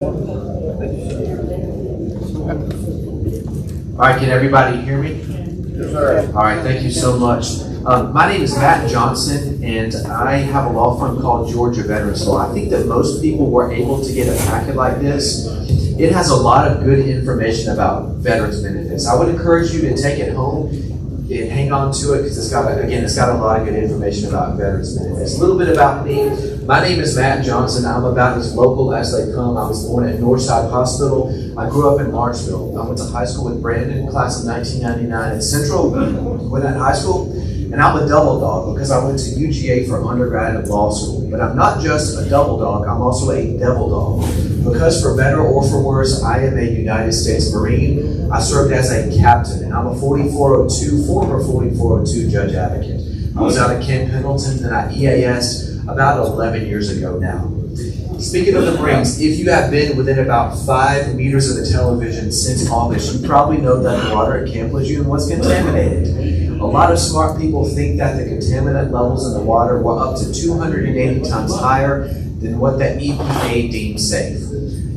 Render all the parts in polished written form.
All right, can everybody hear me? Yes, sir. All right, thank you so much. My name is Matt Johnson, and I have a law firm called Georgia Veterans Law. I think that most people were able to get a packet like this. It has a lot of good information about veterans benefits. I would encourage you to take it home and hang on to it because it's got a lot of good information about veterans benefits. A little bit about me. My name is Matt Johnson. I'm about as local as they come. I was born at Northside Hospital. I grew up in Marshville. I went to high school with Brandon, class of 1999 at Central, went at high school. And I'm a double dog because I went to UGA for undergrad and law school. But I'm not just a double dog, I'm also a devil dog. Because for better or for worse, I am a United States Marine. I served as a captain, and I'm a former 4402 judge advocate. I was out at Camp Pendleton, and I EAS'd about 11 years ago now. Speaking of the Marines, if you have been within about 5 meters of the television since August, you probably know that the water at Camp Lejeune was contaminated. A lot of smart people think that the contaminant levels in the water were up to 280 times higher than what the EPA deemed safe.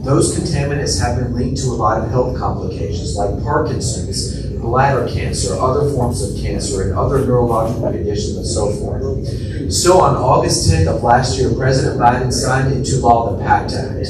Those contaminants have been linked to a lot of health complications like Parkinson's, bladder cancer, other forms of cancer, and other neurological conditions and so forth. So on August 10th of last year, President Biden signed into law the PACT Act.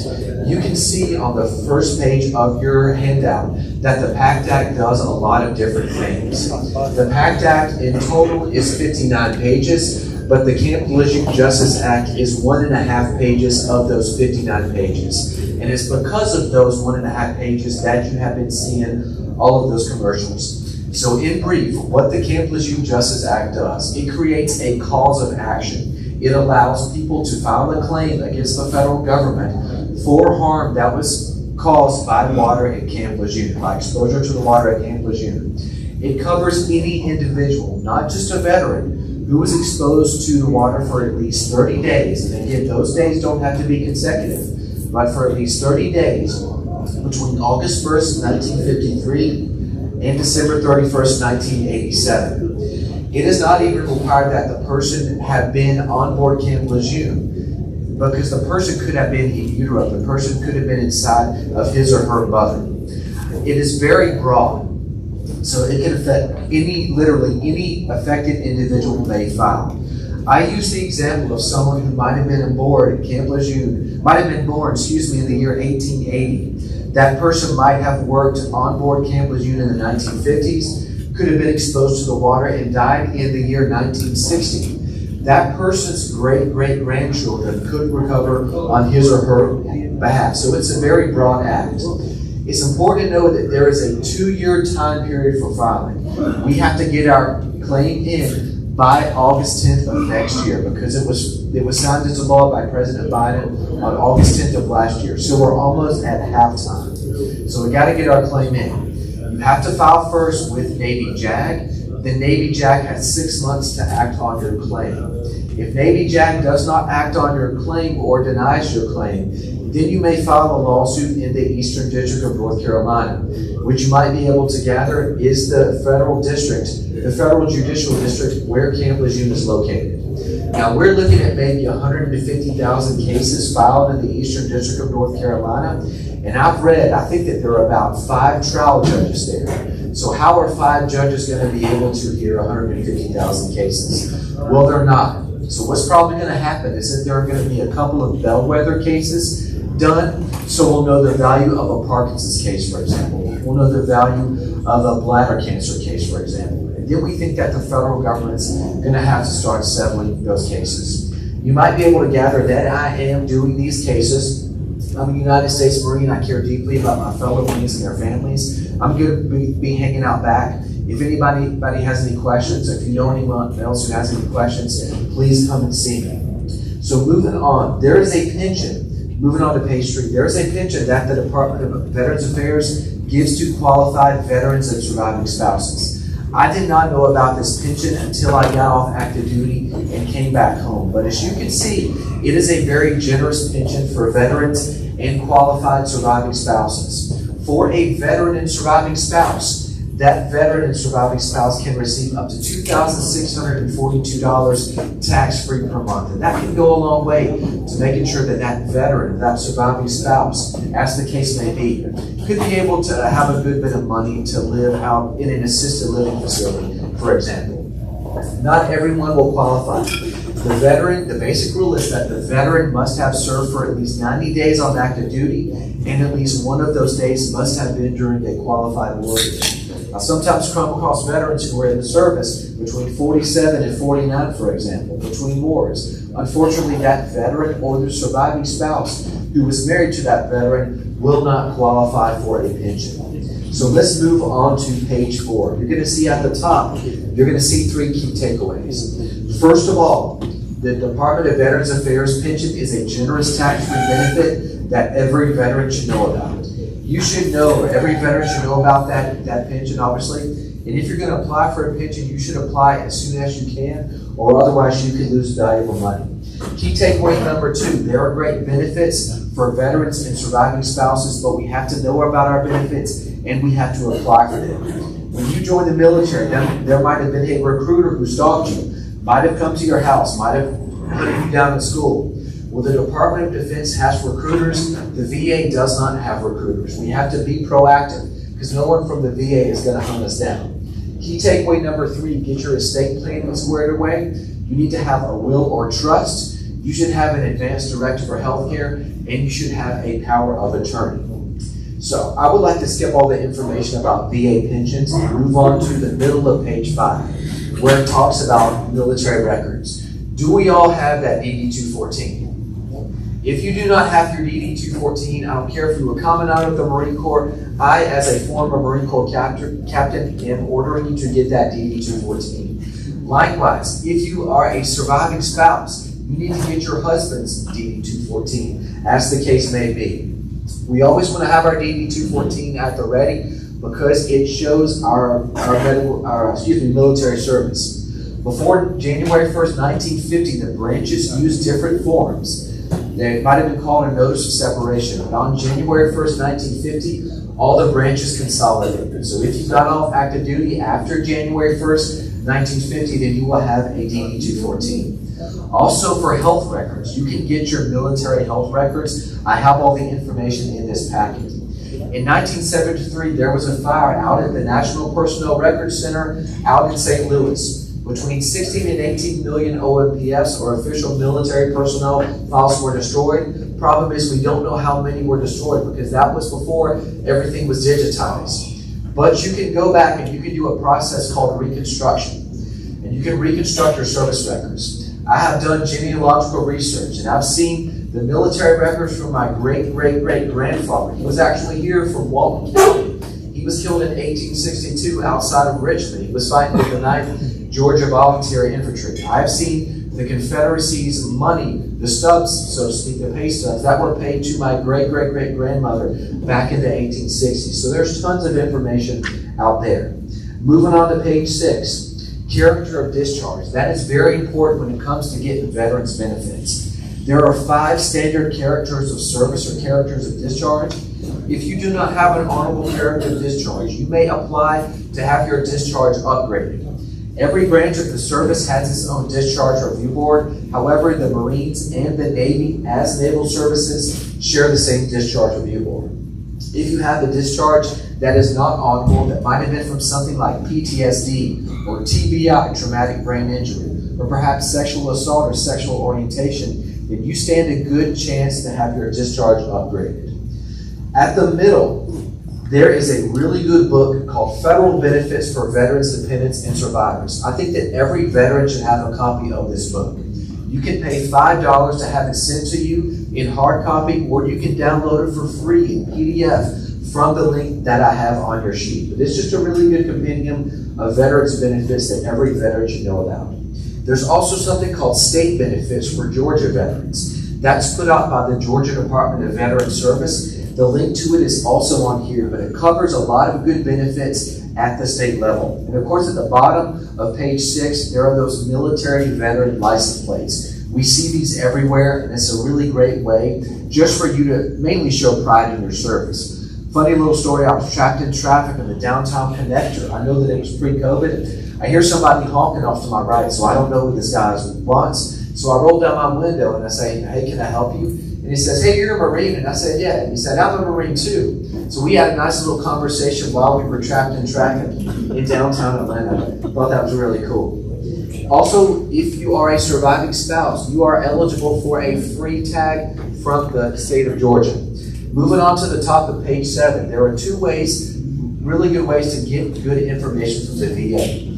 You can see on the first page of your handout that the PACT Act does a lot of different things. The PACT Act in total is 59 pages, but the Camp Lejeune Justice Act is 1.5 pages of those 59 pages. And it's because of those 1.5 pages that you have been seeing all of those commercials. So in brief, what the Camp Lejeune Justice Act does, it creates a cause of action. It allows people to file a claim against the federal government for harm that was caused by water at Camp Lejeune, by exposure to the water at Camp Lejeune. It covers any individual, not just a veteran, who was exposed to the water for at least 30 days. And again, those days don't have to be consecutive, but for at least 30 days between August 1st, 1953 and December 31st, 1987. It is not even required that the person have been on board Camp Lejeune, because the person could have been in utero, the person could have been inside of his or her mother. It is very broad, so it can affect literally any affected individual may file. I use the example of someone who might have been on board at Camp Lejeune, in the year 1880. That person might have worked on board Camp Lejeune in the 1950s, could have been exposed to the water and died in the year 1960. That person's great-great-grandchildren could recover on his or her behalf. So it's a very broad act. It's important to know that there is a 2-year time period for filing. We have to get our claim in by August 10th of next year because it was signed into law by President Biden on August 10th of last year. So we're almost at halftime. So we got to get our claim in. You have to file first with Navy JAG. Then Navy JAG has 6 months to act on your claim. If Navy JAG does not act on your claim or denies your claim, then you may file a lawsuit in the Eastern District of North Carolina. What you might be able to gather is the federal judicial district where Camp Lejeune is located. Now we're looking at maybe 150,000 cases filed in the Eastern District of North Carolina, and I think that there are about 5 trial judges there. So how are 5 judges going to be able to hear 150,000 cases? Well, they're not. So what's probably going to happen is that there are going to be a couple of bellwether cases done, so we'll know the value of a Parkinson's case, for example. We'll know the value of a bladder cancer case, for example. And then we think that the federal government's going to have to start settling those cases. You might be able to gather that I am doing these cases. I'm a United States Marine. I care deeply about my fellow Marines and their families. I'm going to be hanging out back. If anybody has any questions, if you know anyone else who has any questions, please come and see me. So moving on, there is a pension. Moving on to page 3, there is a pension that the Department of Veterans Affairs gives to qualified veterans and surviving spouses. I did not know about this pension until I got off active duty and came back home. But as you can see, it is a very generous pension for veterans and qualified surviving spouses. For a veteran and surviving spouse, that veteran and surviving spouse can receive up to $2,642 tax-free per month. And that can go a long way to making sure that that veteran, that surviving spouse, as the case may be, could be able to have a good bit of money to live out in an assisted living facility, for example. Not everyone will qualify. The veteran, the basic rule is that the veteran must have served for at least 90 days on active duty, and at least one of those days must have been during a qualified war year. Now, sometimes come across veterans who were in the service between 47 and 49, for example, between wars. Unfortunately, that veteran or their surviving spouse who was married to that veteran will not qualify for a pension. So let's move on to page 4. You're going to see at the top, you're going to see 3 key takeaways. First of all, the Department of Veterans Affairs pension is a generous tax-free benefit that every veteran should know about. You should know, every veteran should know about that pension, obviously. And if you're going to apply for a pension, you should apply as soon as you can, or otherwise you could lose valuable money. Key takeaway number 2, there are great benefits for veterans and surviving spouses, but we have to know about our benefits and we have to apply for them. When you join the military, there might have been a recruiter who stalked you, might have come to your house, might have put you down in school. Well, the Department of Defense has recruiters. The VA does not have recruiters. We have to be proactive because no one from the VA is going to hunt us down. Key takeaway number 3, get your estate planning squared away. You need to have a will or trust. You should have an advance directive for healthcare, and you should have a power of attorney. So I would like to skip all the information about VA pensions and move on to the middle of page 5, where it talks about military records. Do we all have that DD-214? If you do not have your DD-214, I don't care if you were commandant of the Marine Corps, I, as a former Marine Corps captain, am ordering you to get that DD-214. Likewise, if you are a surviving spouse, you need to get your husband's DD-214, as the case may be. We always want to have our DD-214 at the ready because it shows our military service. Before January 1st, 1950, the branches used different forms. They might have been called a notice of separation. But on January 1st, 1950, all the branches consolidated. So if you got off active duty after January 1st, 1950, then you will have a DD-214. Also for health records, you can get your military health records. I have all the information in this packet. In 1973, there was a fire out at the National Personnel Records Center out in St. Louis. Between 16 and 18 million OMPFs, or official military personnel files, were destroyed. Problem is, we don't know how many were destroyed because that was before everything was digitized. But you can go back and you can do a process called reconstruction. And you can reconstruct your service records. I have done genealogical research and I've seen the military records from my great-great-great-grandfather. He was actually here from Walton County. He was killed in 1862 outside of Richmond. He was fighting with the 9th Georgia Volunteer Infantry. I've seen the Confederacy's money, the stubs, so to speak, the pay stubs, that were paid to my great-great-great-grandmother back in the 1860s. So there's tons of information out there. Moving on to page 6. Character of discharge. That is very important when it comes to getting veterans benefits. There are 5 standard characters of service or characters of discharge. If you do not have an honorable character of discharge, you may apply to have your discharge upgraded. Every branch of the service has its own discharge review board. However, the Marines and the Navy, as naval services, share the same discharge review board. If you have a discharge that is not honorable, that might have been from something like PTSD or TBI, traumatic brain injury, or perhaps sexual assault or sexual orientation, then you stand a good chance to have your discharge upgraded. At the middle, there is a really good book called Federal Benefits for Veterans, Dependents, and Survivors. I think that every veteran should have a copy of this book. You can pay $5 to have it sent to you in hard copy, or you can download it for free in PDF from the link that I have on your sheet. But it's just a really good compendium of veterans benefits that every veteran should know about. There's also something called State Benefits for Georgia veterans. That's put out by the Georgia Department of Veterans Service. The link to it is also on here, but it covers a lot of good benefits at the state level. And of course, at the bottom of page 6, there are those military veteran license plates. We see these everywhere, and it's a really great way just for you to mainly show pride in your service. Funny little story, I was trapped in traffic in the downtown connector. I know that it was pre-COVID. I hear somebody honking off to my right, so I don't know who this guy wants. So I roll down my window and I say, hey, can I help you? And he says, hey, you're a Marine. And I said, yeah. And he said, I'm a Marine too. So we had a nice little conversation while we were trapped in traffic in downtown Atlanta. I thought that was really cool. Also, if you are a surviving spouse, you are eligible for a free tag from the state of Georgia. Moving on to the top of page 7, there are two ways, really good ways to get good information from the VA.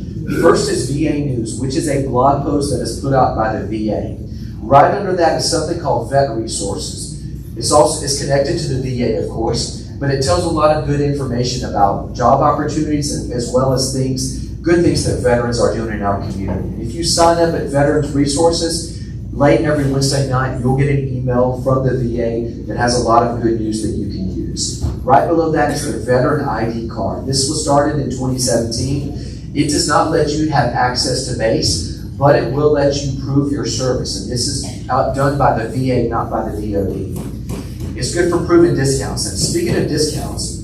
First is VA News, which is a blog post that is put out by the VA. Right under that is something called Vet Resources. It's connected to the VA, of course, but it tells a lot of good information about job opportunities as well as good things that veterans are doing in our community. If you sign up at Veterans Resources, late every Wednesday night, you'll get an email from the VA that has a lot of good news that you can use. Right below that is the Veteran ID card. This was started in 2017. It does not let you have access to base, but it will let you prove your service. And this is done by the VA, not by the DoD. It's good for proving discounts. And speaking of discounts,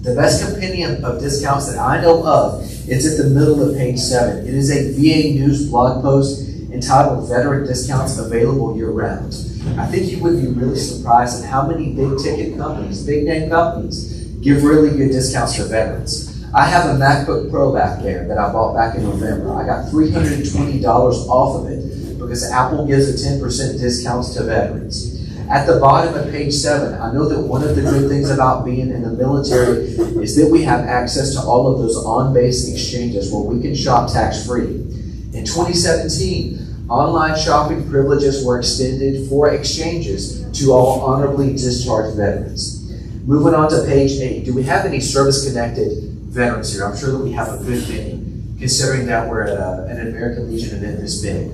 the best compendium of discounts that I know of is at the middle of page 7. It is a VA News blog post entitled Veteran Discounts Available Year-Round. I think you would be really surprised at how many big-ticket companies, big-name companies, give really good discounts to veterans. I have a MacBook Pro back there that I bought back in November. I got $320 off of it because Apple gives a 10% discount to veterans. At the bottom of page 7, I know that one of the good things about being in the military is that we have access to all of those on-base exchanges where we can shop tax-free. In 2017, online shopping privileges were extended for exchanges to all honorably discharged veterans. Moving on to page 8, do we have any service-connected veterans here? I'm sure that we have a good many, considering that we're at an American Legion event this big.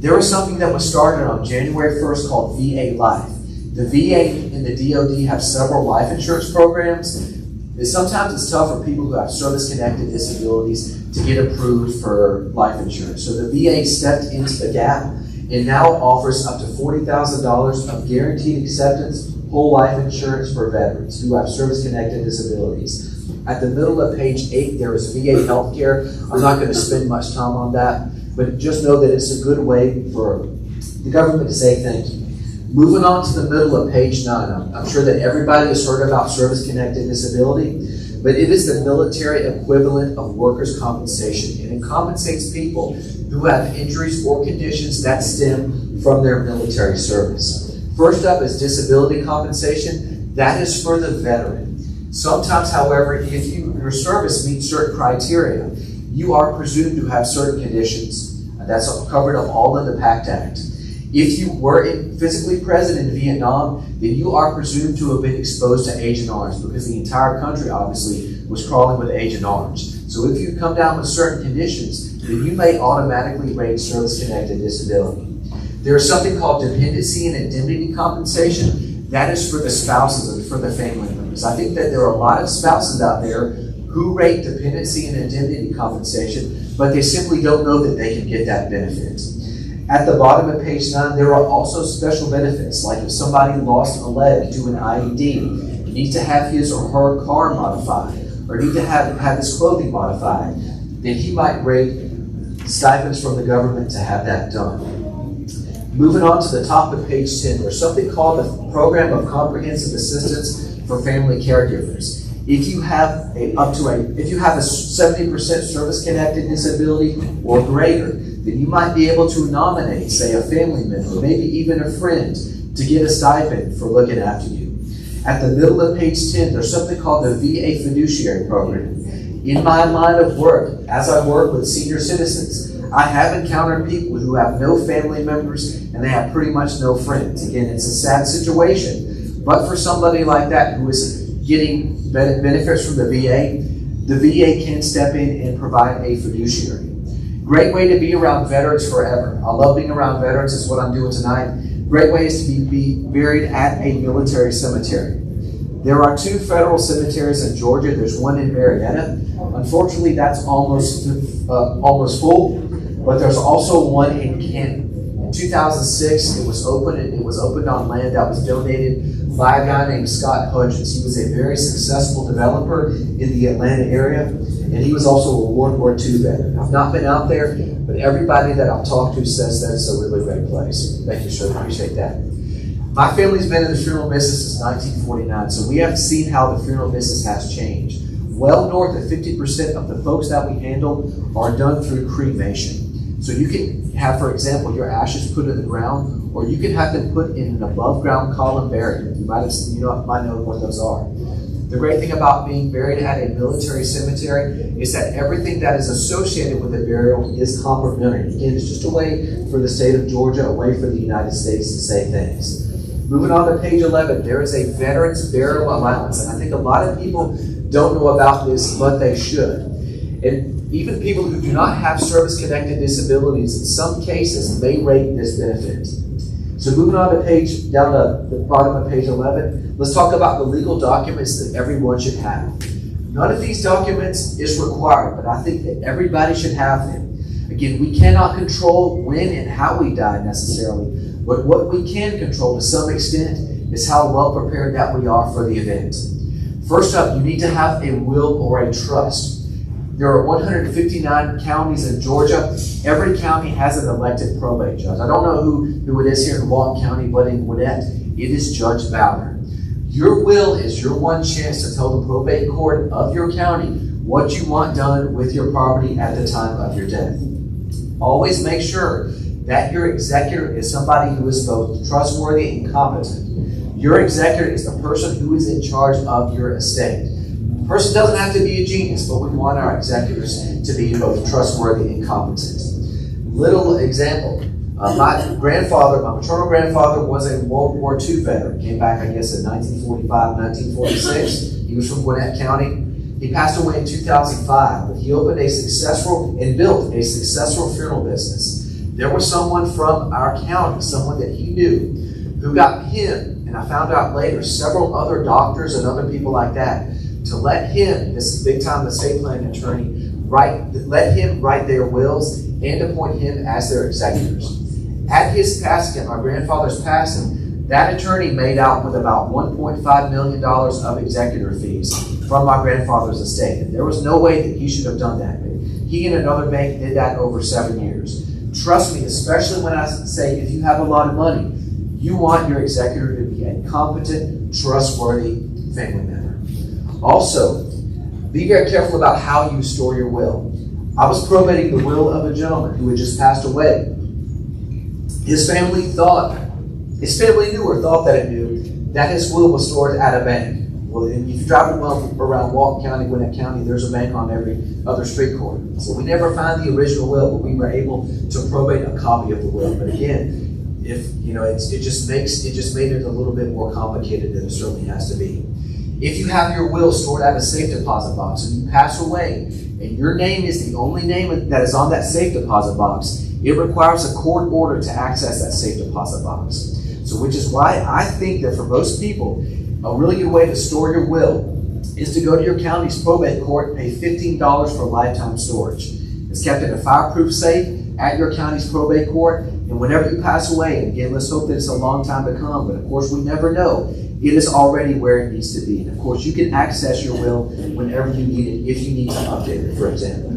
There was something that was started on January 1st called VA Life. The VA and the DoD have several life insurance programs. Sometimes it's tough for people who have service-connected disabilities to get approved for life insurance. So the VA stepped into the gap and now offers up to $40,000 of guaranteed acceptance whole life insurance for veterans who have service-connected disabilities. At the middle of page 8, there is VA Healthcare. I'm not going to spend much time on that, but just know that it's a good way for the government to say thank you. Moving on to the middle of page 9, I'm sure that everybody has heard about service-connected disability, but it is the military equivalent of workers' compensation, and it compensates people who have injuries or conditions that stem from their military service. First up is disability compensation. That is for the veteran. Sometimes, however, if your service meets certain criteria, you are presumed to have certain conditions. That's covered up all in the PACT Act. If you were physically present in Vietnam, then you are presumed to have been exposed to Agent Orange because the entire country obviously was crawling with Agent Orange. So if you come down with certain conditions, then you may automatically rate service-connected disability. There is something called dependency and indemnity compensation. That is for the spouses and for the family members. I think that there are a lot of spouses out there who rate dependency and indemnity compensation, but they simply don't know that they can get that benefit. At the bottom of page 9, there are also special benefits, like if somebody lost a leg to an IED, needs to have his or her car modified, or need to have his clothing modified, then he might rate stipends from the government to have that done. Moving on to the top of page 10, there's something called the Program of Comprehensive Assistance for Family Caregivers. If you have a 70% service-connected disability or greater, then you might be able to nominate, say, a family member, maybe even a friend, to get a stipend for looking after you. At the middle of page 10, there's something called the VA Fiduciary Program. In my line of work, as I work with senior citizens, I have encountered people who have no family members and they have pretty much no friends. Again, it's a sad situation, but for somebody like that who is getting benefits from the VA can step in and provide a fiduciary. Great way to be around veterans forever. I love being around veterans. It's what I'm doing tonight. Great way is to be buried at a military cemetery. There are 2 federal cemeteries in Georgia. There's one in Marietta. Unfortunately, that's almost full, but there's also one in Canton. In 2006, it was opened on land that was donated by a guy named Scott Hutchins. He was a very successful developer in the Atlanta area, and he was also a World War II veteran. I've not been out there, but everybody that I've talked to says that it's a really great place. Thank you, sir. Appreciate that. My family's been in the funeral business since 1949, so we have seen how the funeral business has changed. Well north of 50% of the folks that we handle are done through cremation. So you can have, for example, your ashes put in the ground, or you can have them put in an above-ground column buried. You might know what those are. The great thing about being buried at a military cemetery is that everything that is associated with the burial is complimentary. Again, it's just a way for the state of Georgia, a way for the United States to say things. Moving on to page 11, there is a veterans burial allowance, and I think a lot of people don't know about this, but they should. And even people who do not have service-connected disabilities, in some cases, may rate this benefit. So moving on to down to the bottom of page 11, let's talk about the legal documents that everyone should have. None of these documents is required, but I think that everybody should have them. Again, we cannot control when and how we die necessarily, but what we can control to some extent is how well prepared that we are for the event. First up, you need to have a will or a trust. There are 159 counties in Georgia. Every county has an elected probate judge. I don't know who it is here in Walton County, but in Gwinnett, it is Judge Bowder. Your will is your one chance to tell the probate court of your county what you want done with your property at the time of your death. Always make sure that your executor is somebody who is both trustworthy and competent. Your executor is the person who is in charge of your estate. The person doesn't have to be a genius, but we want our executors to be both trustworthy and competent. Little example, my maternal grandfather was a World War II veteran. Came back, I guess, in 1945, 1946. He was from Gwinnett County. He passed away in 2005, but he opened and built a successful funeral business. There was someone from our county, someone that he knew, who got him, and I found out later, several other doctors and other people like that, to let him, this big-time estate planning attorney, let him write their wills and appoint him as their executors. At his passing, at my grandfather's passing, that attorney made out with about $1.5 million of executor fees from my grandfather's estate. And there was no way that he should have done that. He and another bank did that over 7 years. Trust me, especially when I say if you have a lot of money, you want your executor to be a competent, trustworthy family member. Also, be very careful about how you store your will. I was probating the will of a gentleman who had just passed away. His family knew or thought that it knew that his will was stored at a bank. Well, if you drive around Walton County, Gwinnett County, there's a bank on every other street corner. So we never find the original will, but we were able to probate a copy of the will. But again, it just made it a little bit more complicated than it certainly has to be. If you have your will stored at a safe deposit box and you pass away, and your name is the only name that is on that safe deposit box, it requires a court order to access that safe deposit box. So which is why I think that for most people, a really good way to store your will is to go to your county's probate court and pay $15 for lifetime storage. It's kept in a fireproof safe at your county's probate court, and whenever you pass away, and again, let's hope that it's a long time to come, but of course we never know, it is already where it needs to be. And of course, you can access your will whenever you need it, if you need to update it, for example.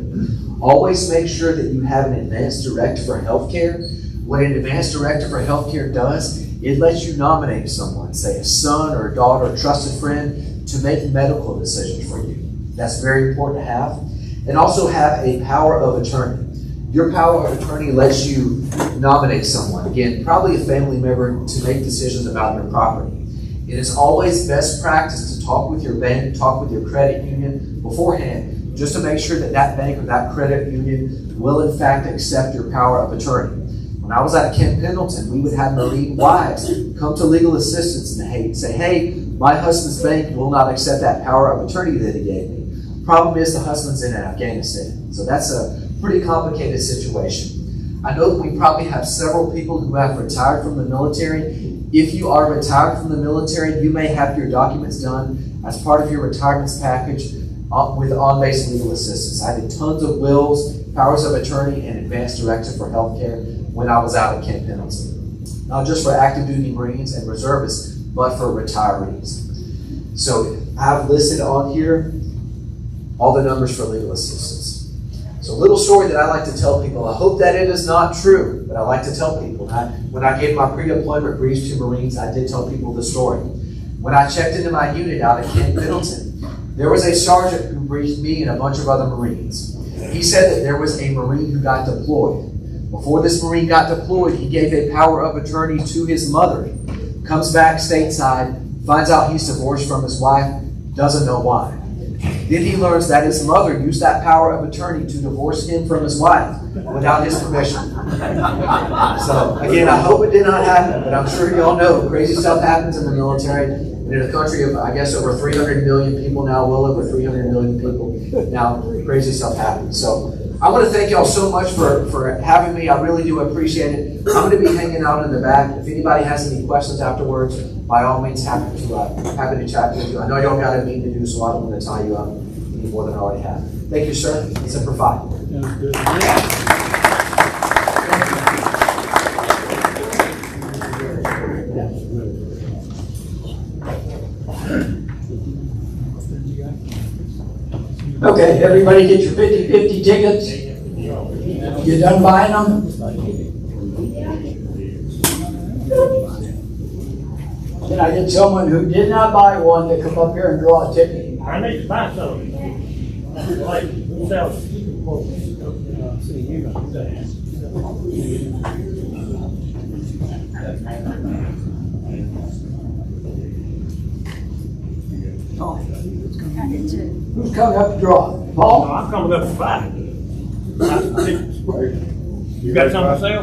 Always make sure that you have an advance directive for healthcare. What an advance directive for healthcare does, it lets you nominate someone, say a son or a daughter or a trusted friend, to make medical decisions for you. That's very important to have. And also have a power of attorney. Your power of attorney lets you nominate someone, again, probably a family member, to make decisions about your property. It is always best practice to talk with your bank, talk with your credit union beforehand, just to make sure that that bank or that credit union will in fact accept your power of attorney. When I was at Camp Pendleton, we would have marine wives come to legal assistance and say, hey, my husband's bank will not accept that power of attorney that he gave me. Problem is the husband's in Afghanistan. So that's a pretty complicated situation. I know that we probably have several people who have retired from the military. If you are retired from the military, you may have your documents done as part of your retirement package with on-base legal assistance. I did tons of wills, powers of attorney, and advance directive for healthcare when I was out at Camp Pendleton. Not just for active duty Marines and reservists, but for retirees. So I've listed on here all the numbers for legal assistance. So a little story that I like to tell people. I hope that it is not true, but I like to tell people. When I gave my pre-deployment briefs to Marines, I did tell people the story. When I checked into my unit out at Camp Pendleton, there was a sergeant who briefed me and a bunch of other Marines. He said that there was a Marine who got deployed. Before this Marine got deployed, he gave a power of attorney to his mother. Comes back stateside, finds out he's divorced from his wife, doesn't know why. Then he learns that his mother used that power of attorney to divorce him from his wife without his permission. So again, I hope it did not happen, but I'm sure y'all know crazy stuff happens in the military. And in a country of, I guess, over 300 million people now, well over 300 million people now, crazy stuff happens. So I want to thank y'all so much for having me. I really do appreciate it. I'm going to be hanging out in the back. If anybody has any questions afterwards, by all means, happy to chat with you. I know y'all got a meeting to do, so I don't want to tie you up any more than I already have. Thank you, sir. Semper Fi. Okay, everybody get your 50-50 tickets? You done buying them? Can I get someone who did not buy one to come up here and draw a ticket? I need to buy some. Like, who sells? Who's coming up to draw? Paul? No, I'm coming up to buy. You got something to sell?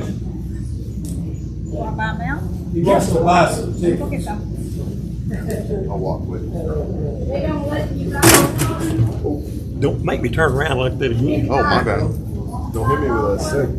Want to buy them now? He wants to buy some tickets. Go get some. I'll walk with you. They don't let you buy them. Don't make me turn around like that again. Oh, my bad. Don't hit me with a stick.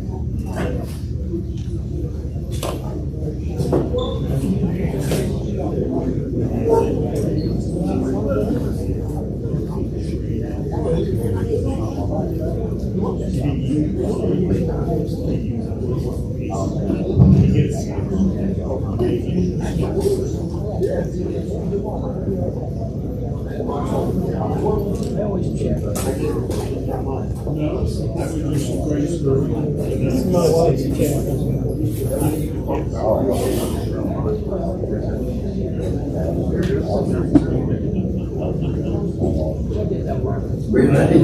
We ready?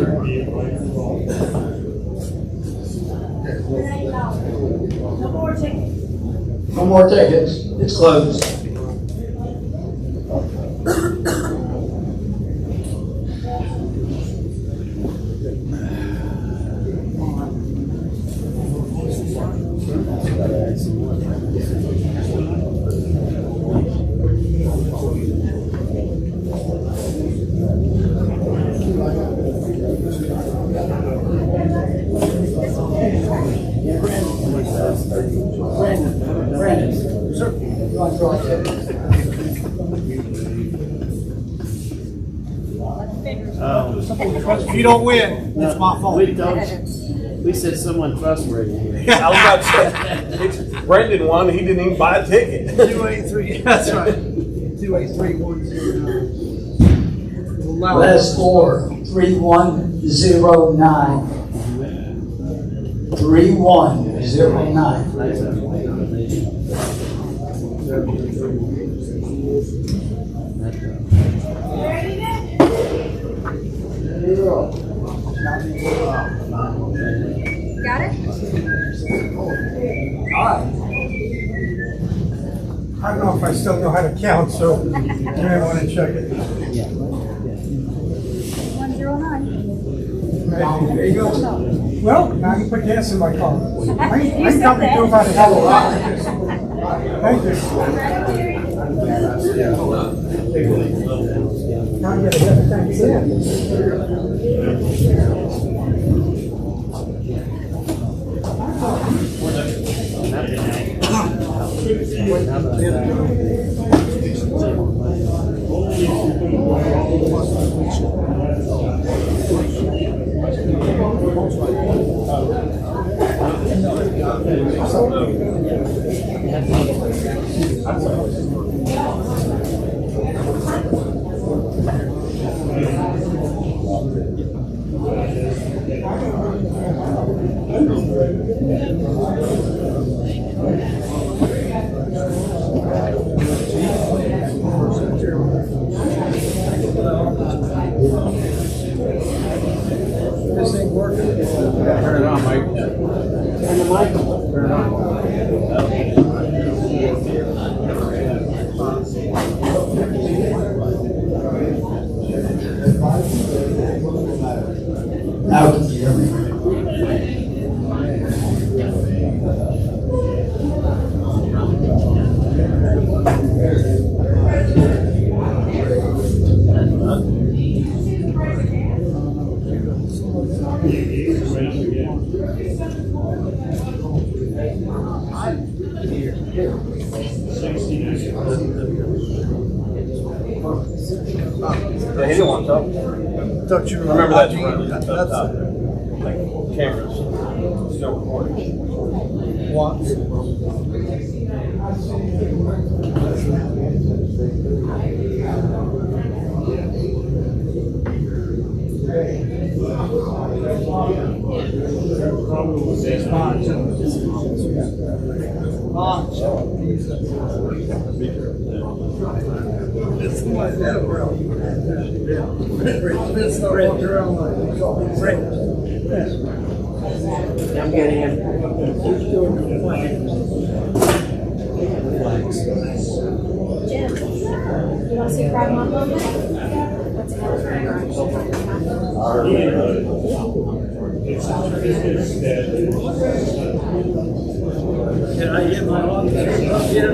No more tickets. No more tickets. It's closed. Brandon, sir, you want to draw a ticket? If you don't win, it's my fault. We said someone trustworthy here. I was about to say, Brendan won, he didn't even buy a ticket. 283, that's right. 283-109. Last score, 3109. 3109. Got it? I don't know if I still know how to count, so you may want to check it. 109. There you go. Well, now you put gas in my car. I You said probably that. know how to handle that. Thank you. Now you gotta have it, thank you. This ain't working. Turn it on, Mike. Turn the mic on. Turn it on. Now can you hear me? Yeah, he didn't want to. Thought you were. Remember that That's cameras. Still recording. what? I'm getting it. Jim, you want to see Crab Mama? What's Can I get my office up here?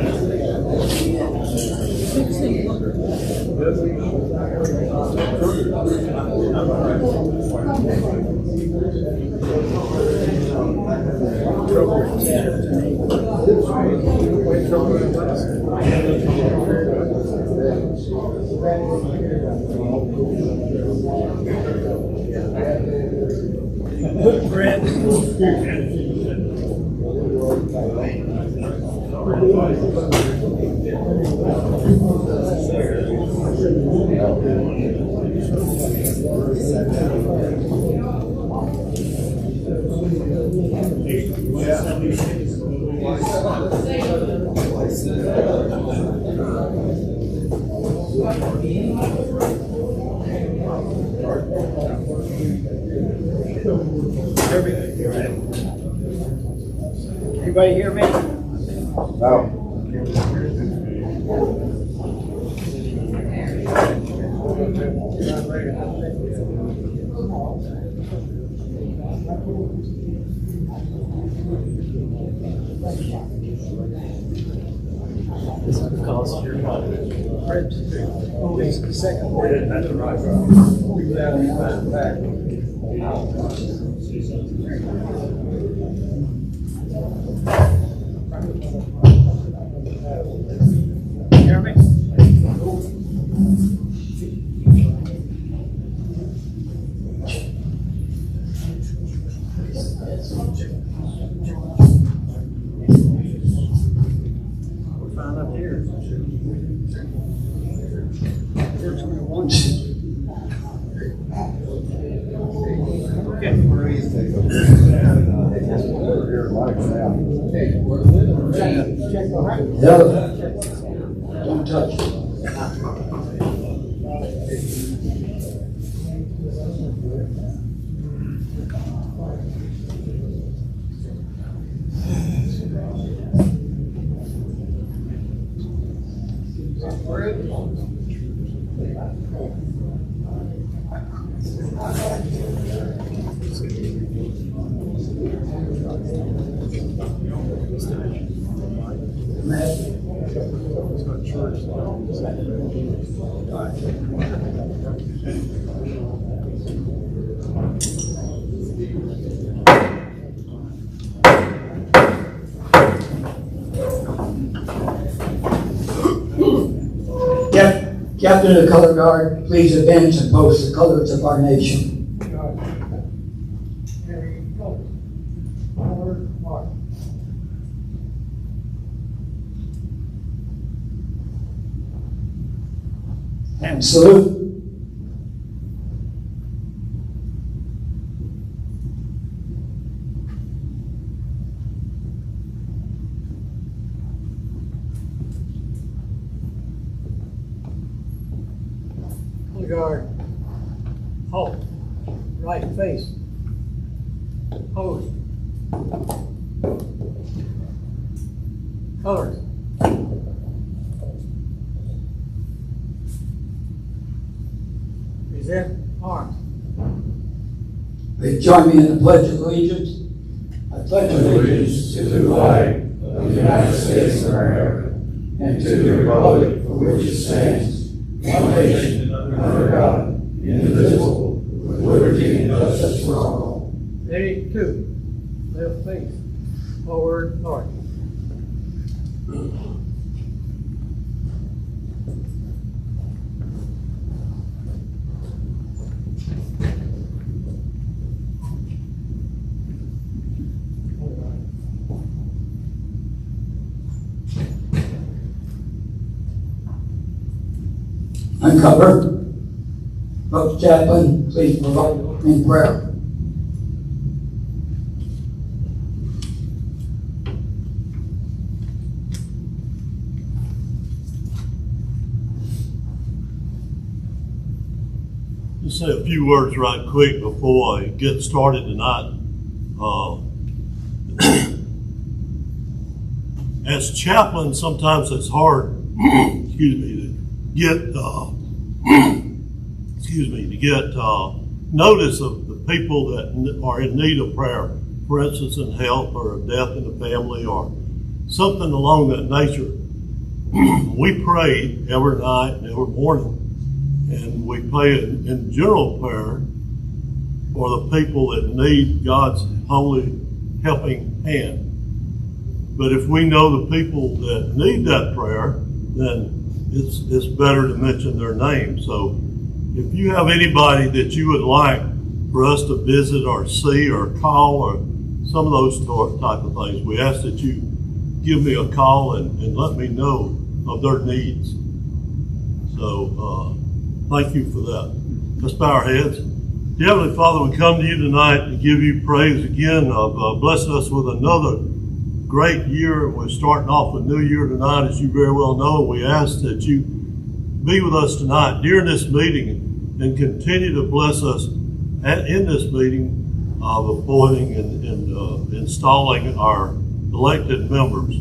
Everybody hear me? Hear me? We're fine up here. Here's where I want you. The other, don't touch it. Captain of the Color Guard, please advance and post the colors of our nation. And salute. Halt. Right face. Pose. Colors. Present arms. Please join me in the Pledge of Allegiance. I pledge allegiance to the flag of the United States of America and to the republic for which it stands, one nation, under God, indivisible, with liberty and justice for all. Ready, two. Left face. Forward, north. Uncover. Post Chaplain, please provide opening prayer. Just say a few words right quick before I get started tonight. As chaplain, sometimes it's hard, excuse me, to get notice of the people that are in need of prayer. For instance, in health or a death in the family or something along that nature. We pray every night and every morning. And we pray in general prayer for the people that need God's holy helping hand. But if we know the people that need that prayer, then it's better to mention their name. So if you have anybody that you would like for us to visit or see or call or some of those type of things, we ask that you give me a call and let me know of their needs. So thank you for that. Let's bow our heads. Dear Heavenly Father, we come to you tonight to give you praise again of blessing us with another great year. We're starting off a new year tonight, as you very well know. We ask that you be with us tonight during this meeting and continue to bless us in this meeting of appointing and installing our elected members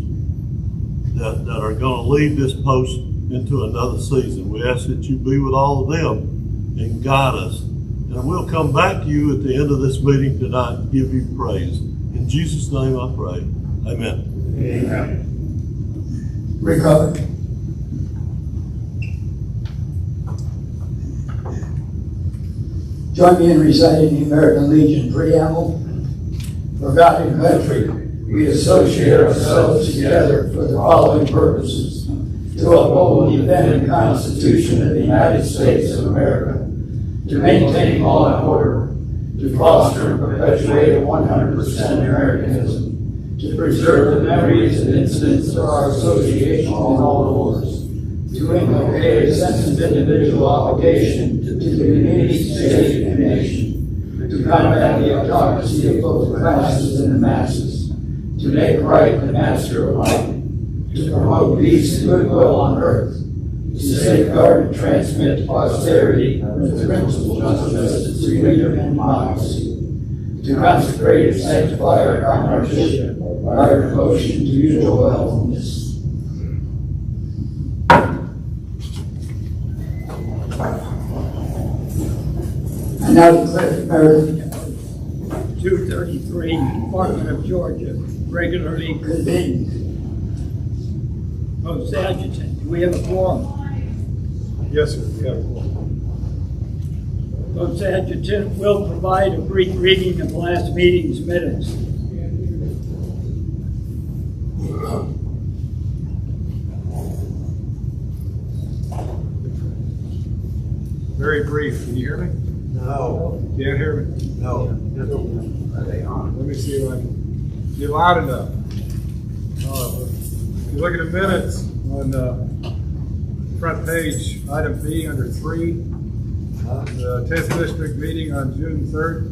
that are going to lead this post into another season. We ask that you be with all of them and guide us. And we'll come back to you at the end of this meeting tonight and give you praise. In Jesus' name I pray. Amen. Amen. Recover. Join me in reciting the American Legion preamble. For God and country, we associate ourselves together for the following purposes: to uphold the defending Constitution of the United States of America, to maintain law and order, to foster and perpetuate a 100% Americanism, to preserve the memories and incidents of our association in all wars, to inculcate a sense of individual obligation to the community, state, and nation, to combat the autocracy of both classes and the masses, to make right the master of life, to promote peace and goodwill on earth, to safeguard and transmit to posterity the principles of justice, freedom, and democracy, to consecrate and sanctify our comradeship by our devotion to mutual helpfulness. I now declare the American 233, Department of Georgia, regularly convened. Post Adjutant, do we have a quorum? Yes, sir. We have a quorum. Post Adjutant will provide a brief reading of last meeting's minutes. Very brief. Can you hear me? No. Can't hear me? No. Let me see if I can get loud enough. If you look at the minutes on the front page, item B under 3, the 10th district meeting on June 3rd,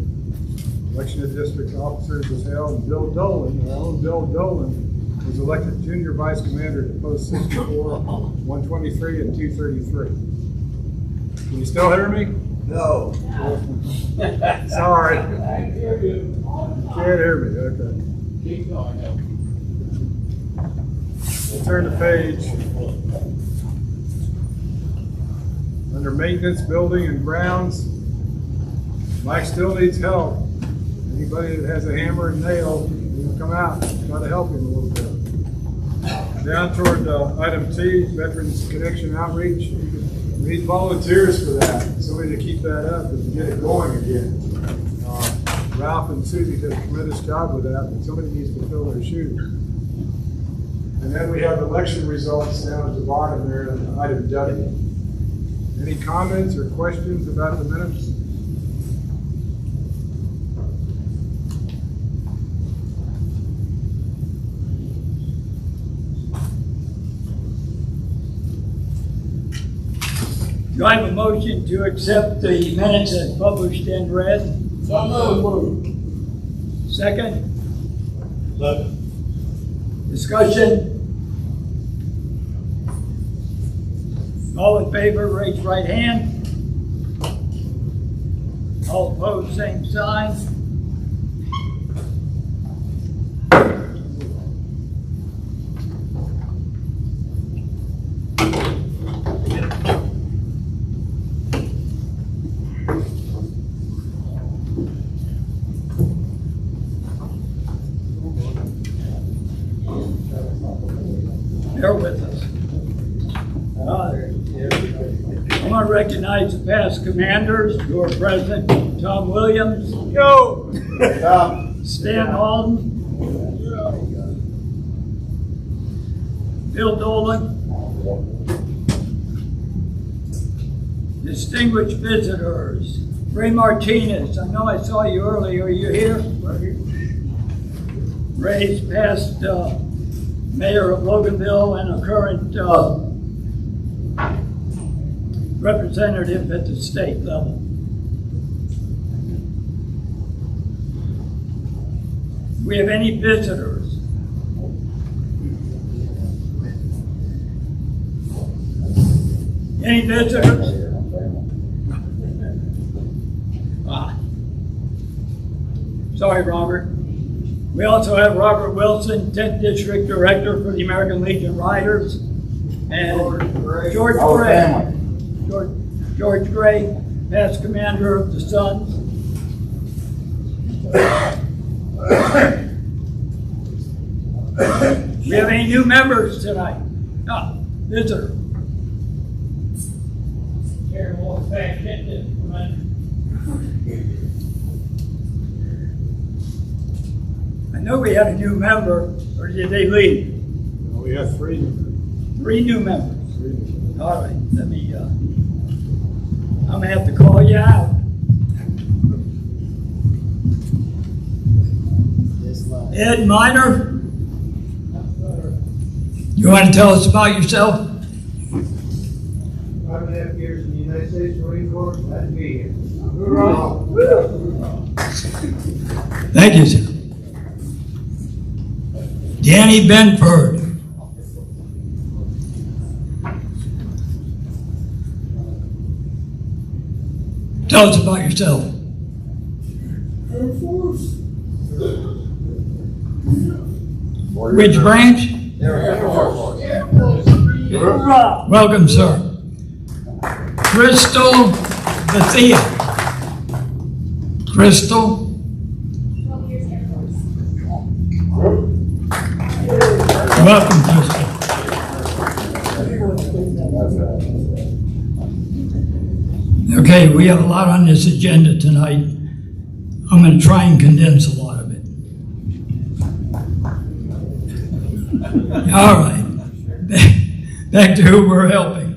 election of district officers was held, and Bill Dolan, our own Bill Dolan, was elected junior vice commander to post 64, 123, and 233. Can you still hear me? No. Sorry. Can't hear me, okay. We'll turn the page. Under maintenance, building and grounds, Mike still needs help. Anybody that has a hammer and nail, come out, try to help him a little bit. Down toward item T, Veterans Connection Outreach. We need volunteers for that, somebody to keep that up and get it going again. Ralph and Susie did a tremendous job with that, but somebody needs to fill their shoes. And then we have election results down at the bottom there in item W. Any comments or questions about the minutes? Do I have a motion to accept the minutes as published and read? So moved. Second? Second. Discussion? All in favor, raise right hand. All opposed, same sign. Bear with us. I want to recognize the past commanders who are present. Tom Williams. Yo! Stan Halden. Bill Dolan. Distinguished visitors. Ray Martinez. I know I saw you earlier. Are you here? Ray's past mayor of Loganville and a current representative at the state level. We have any visitors? Any visitors? Sorry, Robert. We also have Robert Wilson, 10th District Director for the American Legion Riders, and George Gray. George Gray, past commander of the Suns. We have any new members tonight? No, visitor. Karen walks back, get this. I know we had a new member, or did they leave? No, we have three. 3 new members. All right, let me, I'm gonna have to call you out. Ed Minor? You want to tell us about yourself? 5.5 years in the United States Marine Corps, glad to be here. Thank you, sir. Danny Benford. Tell us about yourself. Air Force. Which branch? Welcome, sir. Crystal Bethia. Crystal. 12 years Air Force. Welcome, Crystal. Okay, we have a lot on this agenda tonight. I'm going to try and condense a lot of it. All right. Back to who we're helping.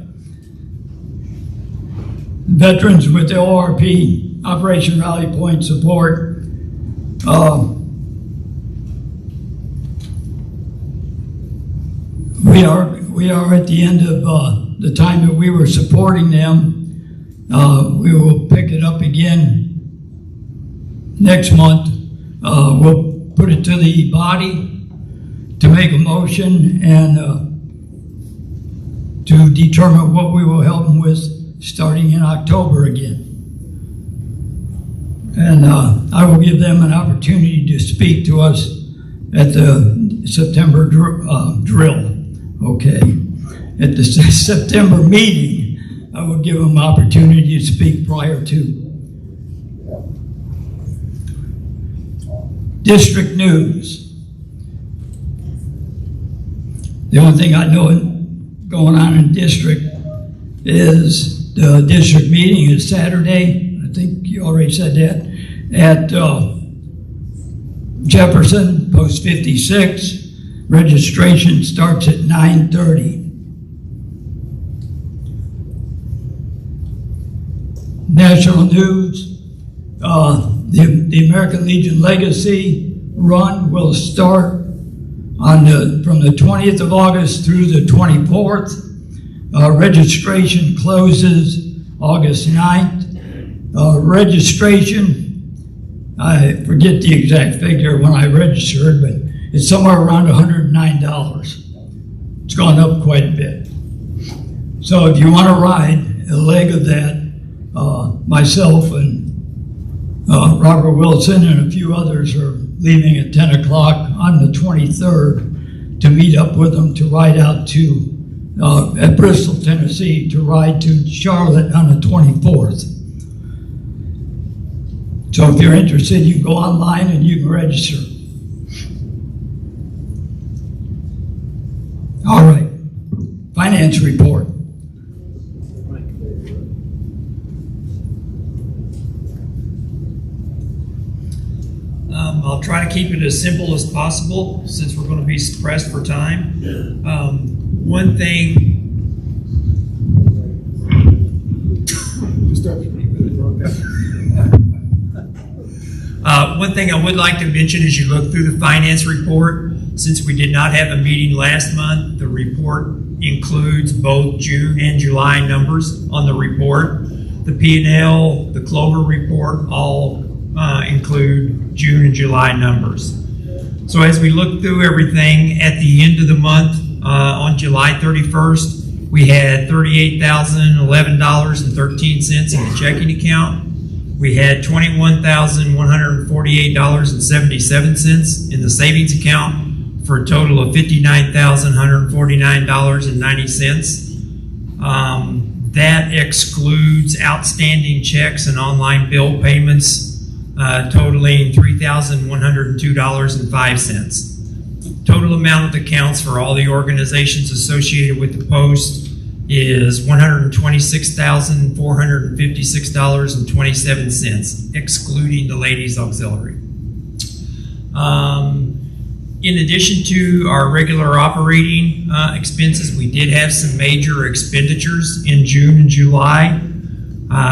Veterans with the ORP, Operation Rally Point support. We are at the end of the time that we were supporting them. We will pick it up again next month. We'll put it to the body to make a motion and to determine what we will help them with starting in October again. And I will give them an opportunity to speak to us at the September drill. Okay. At the September meeting, I will give them opportunity to speak prior to. District news. The only thing I know going on in district is the district meeting is Saturday. I think you already said that. At Jefferson, Post 56. Registration starts at 9:30. National news. The American Legion Legacy Run will start from the 20th of August through the 24th. Registration closes August 9th. Registration, I forget the exact figure when I registered, but it's somewhere around $109. It's gone up quite a bit. So if you want to ride a leg of that, myself and Robert Wilson and a few others are leaving at 10 o'clock on the 23rd to meet up with them to ride out to at Bristol, Tennessee, to ride to Charlotte on the 24th. So if you're interested, you can go online and you can register. All right, finance report. I'll try to keep it as simple as possible since we're going to be pressed for time. One thing. One thing I would like to mention as you look through the finance report, since we did not have a meeting last month, the report includes both June and July numbers on the report. The P&L, the Clover report, all include June and July numbers. So as we look through everything, at the end of the month, on July 31st, we had $38,011.13 in the checking account. We had $21,148.77 in the savings account for a total of $59,149.90. That excludes outstanding checks and online bill payments totaling $3,102.05. Total amount of accounts for all the organizations associated with the Post is $126,456.27, excluding the Ladies Auxiliary. In addition to our regular operating expenses, we did have some major expenditures in June and July,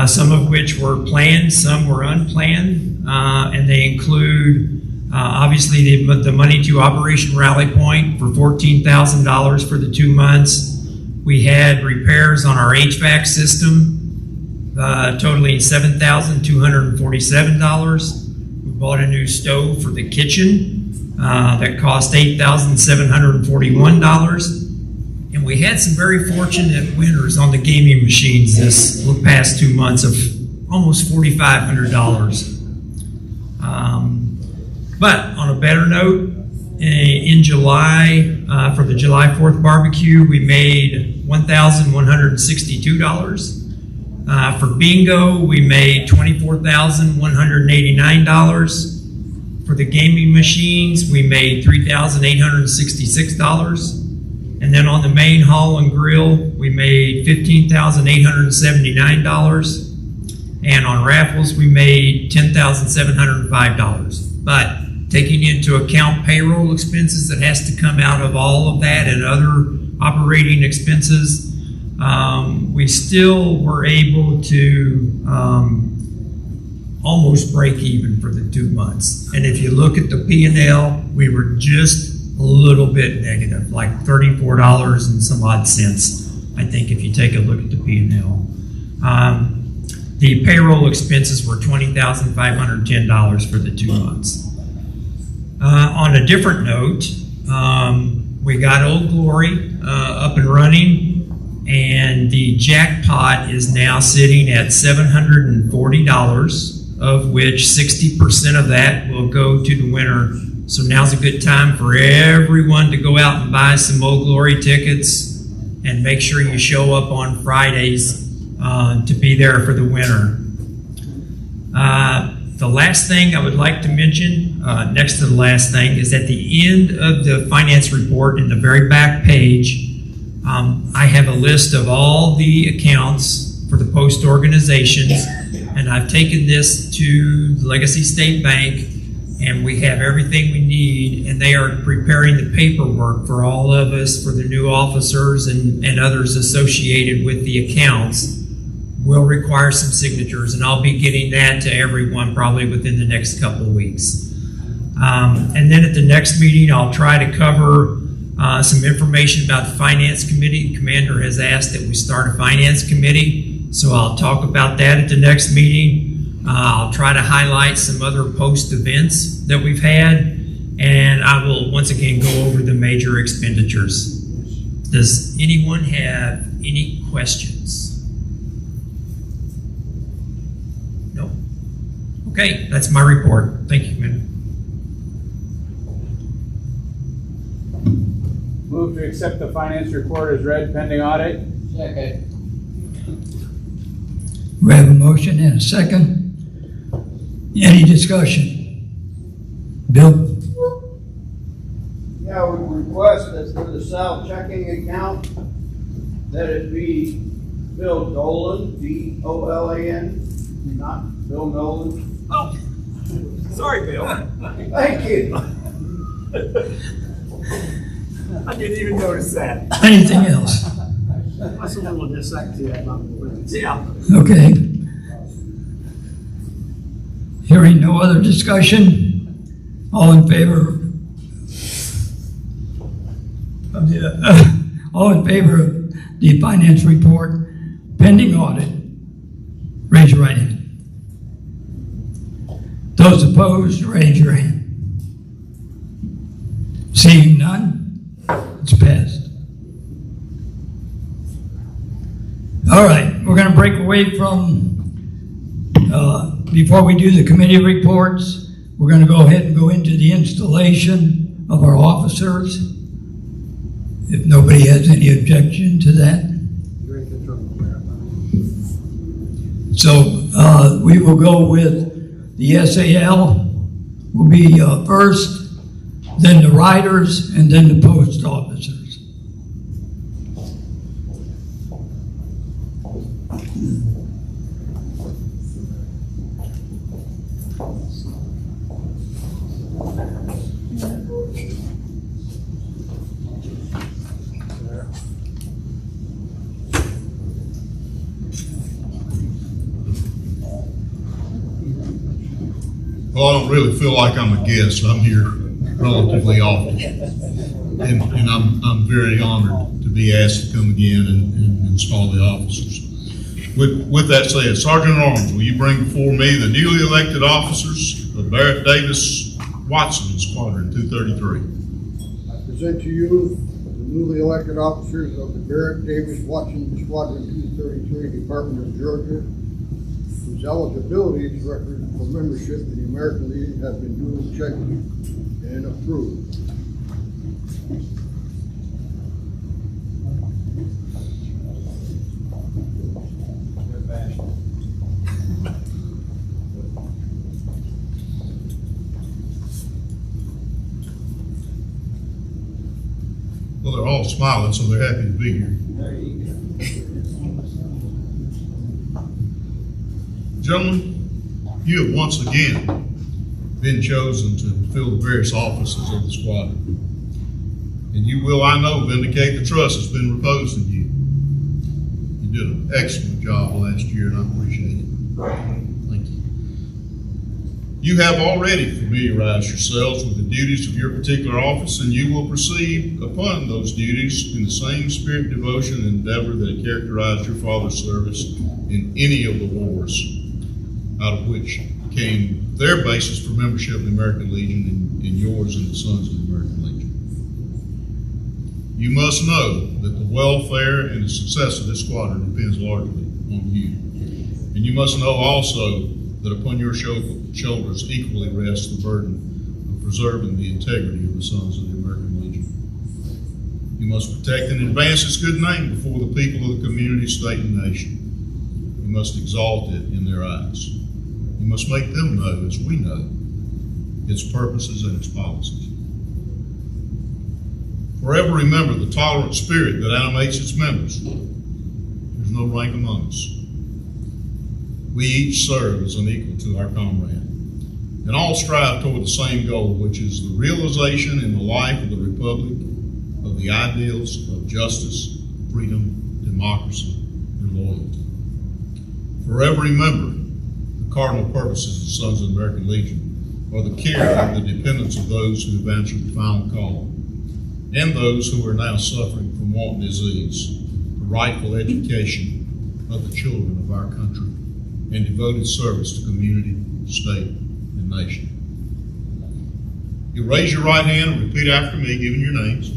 some of which were planned, some were unplanned, and they include obviously the money to Operation Rally Point for $14,000 for the 2 months. We had repairs on our HVAC system totaling $7,247. We bought a new stove for the kitchen that cost $8,741. And we had some very fortunate winners on the gaming machines this past 2 months of almost $4,500. But on a better note, in July, for the July 4th barbecue, we made $1,162. For bingo, we made $24,189. For the gaming machines, we made $3,866. And then on the main hall and grill, we made $15,879. And on raffles, we made $10,705. But taking into account payroll expenses that has to come out of all of that and other operating expenses, we still were able to almost break even for the 2 months. And if you look at the P&L, we were just a little bit negative, like $34 and some odd cents, I think, if you take a look at the P&L. The payroll expenses were $20,510 for the 2 months. On a different note, we got Old Glory up and running, and the jackpot is now sitting at $740. of which 60% of that will go to the winner. So now's a good time for everyone to go out and buy some Old Glory tickets and make sure you show up on Fridays to be there for the winner. The last thing I would like to mention, next to the last thing, is at the end of the finance report in the very back page, I have a list of all the accounts for the post organizations, and I've taken this to the Legacy State Bank, and we have everything we need, and they are preparing the paperwork for all of us, for the new officers and others associated with the accounts. Will require some signatures, and I'll be getting that to everyone probably within the next couple of weeks. And then at the next meeting, I'll try to cover some information about the Finance Committee. The Commander has asked that we start a Finance Committee, so I'll talk about that at the next meeting. I'll try to highlight some other post events that we've had, and I will once again go over the major expenditures. Does anyone have any questions? No? Okay, that's my report. Thank you, Commander. Move to accept the finance report as read pending audit. Second. We have a motion and a second. Any discussion? Bill? Yeah, we request that for the South checking account, that it be Bill Dolan, D-O-L-A-N, not Bill Nolan. Oh, sorry, Bill. Thank you. I didn't even notice that. Anything else? That's a little dyslexic. Yeah. Okay. Hearing no other discussion, all in favor of the finance report pending audit, raise your right hand. Those opposed, raise your hand. Seeing none, it's passed. All right, we're going to break away from, before we do the committee reports, we're going to go ahead and go into the installation of our officers. If nobody has any objection to that. So we will go with the SAL, will be first, then the riders, and then the post officers. Well, I don't really feel like I'm a guest. I'm here relatively often. And I'm very honored to be asked to come again and install the officers. With that said, Sergeant at Arms, will you bring before me the newly elected officers of Barrett Davis Watson Squadron 233? I present to you the newly elected officers of the Barrett Davis Watson Squadron 233 Department of Georgia, whose eligibility record for membership in the American Legion has been duly checked and approved. Well, they're all smiling, so they're happy to be here. Gentlemen, you have once again been chosen to fill the various offices of the squadron. And you will, I know, vindicate the trust that's been reposed in you. You did an excellent job last year, and I appreciate it. Thank you. You have already familiarized yourselves with the duties of your particular office, and you will proceed upon those duties in the same spirit, devotion, and endeavor that characterized your father's service in any of the wars, out of which came their basis for membership in the American Legion and yours and the Sons of the American Legion. You must know that the welfare and the success of this squadron depends largely on you. And you must know also that upon your shoulders equally rests the burden of preserving the integrity of the Sons of the American Legion. You must protect and advance its good name before the people of the community, state, and nation. You must exalt it in their eyes. You must make them know, as we know, its purposes and its policies. Forever remember the tolerant spirit that animates its members. There's no rank among us. We each serve as an equal to our comrade, and all strive toward the same goal, which is the realization in the life of the Republic of the ideals of justice, freedom, democracy, and loyalty. Forever remember the cardinal purposes of the Sons of the American Legion are the care and the dependence of those who have answered the final call, and those who are now suffering from want disease, the rightful education of the children of our country, and devoted service to community, state, and nation. You raise your right hand and repeat after me, giving your names.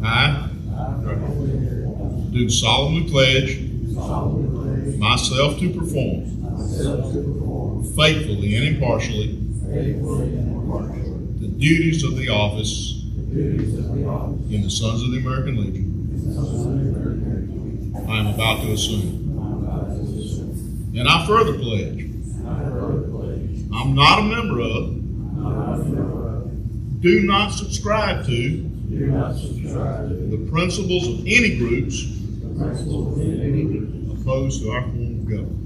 I do solemnly pledge myself to perform faithfully and impartially the duties of the office in the Sons of the American Legion I am about to assume. And I further pledge I'm not a member of, do not subscribe to the principles of any groups opposed to our form of government.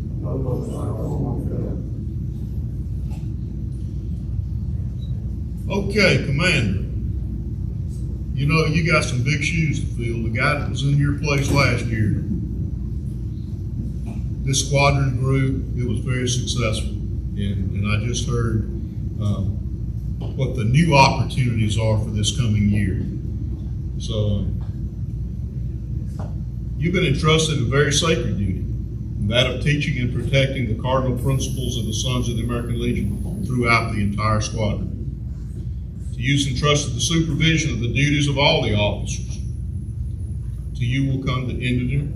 Okay, Commander. You know, you got some big shoes to fill. The guy that was in your place last year, this squadron grew. It was very successful. And I just heard what the new opportunities are for this coming year. So you've been entrusted a very sacred duty, that of teaching and protecting the cardinal principles of the Sons of the American Legion throughout the entire squadron. To you is entrusted the supervision of the duties of all the officers. To you will come the indigent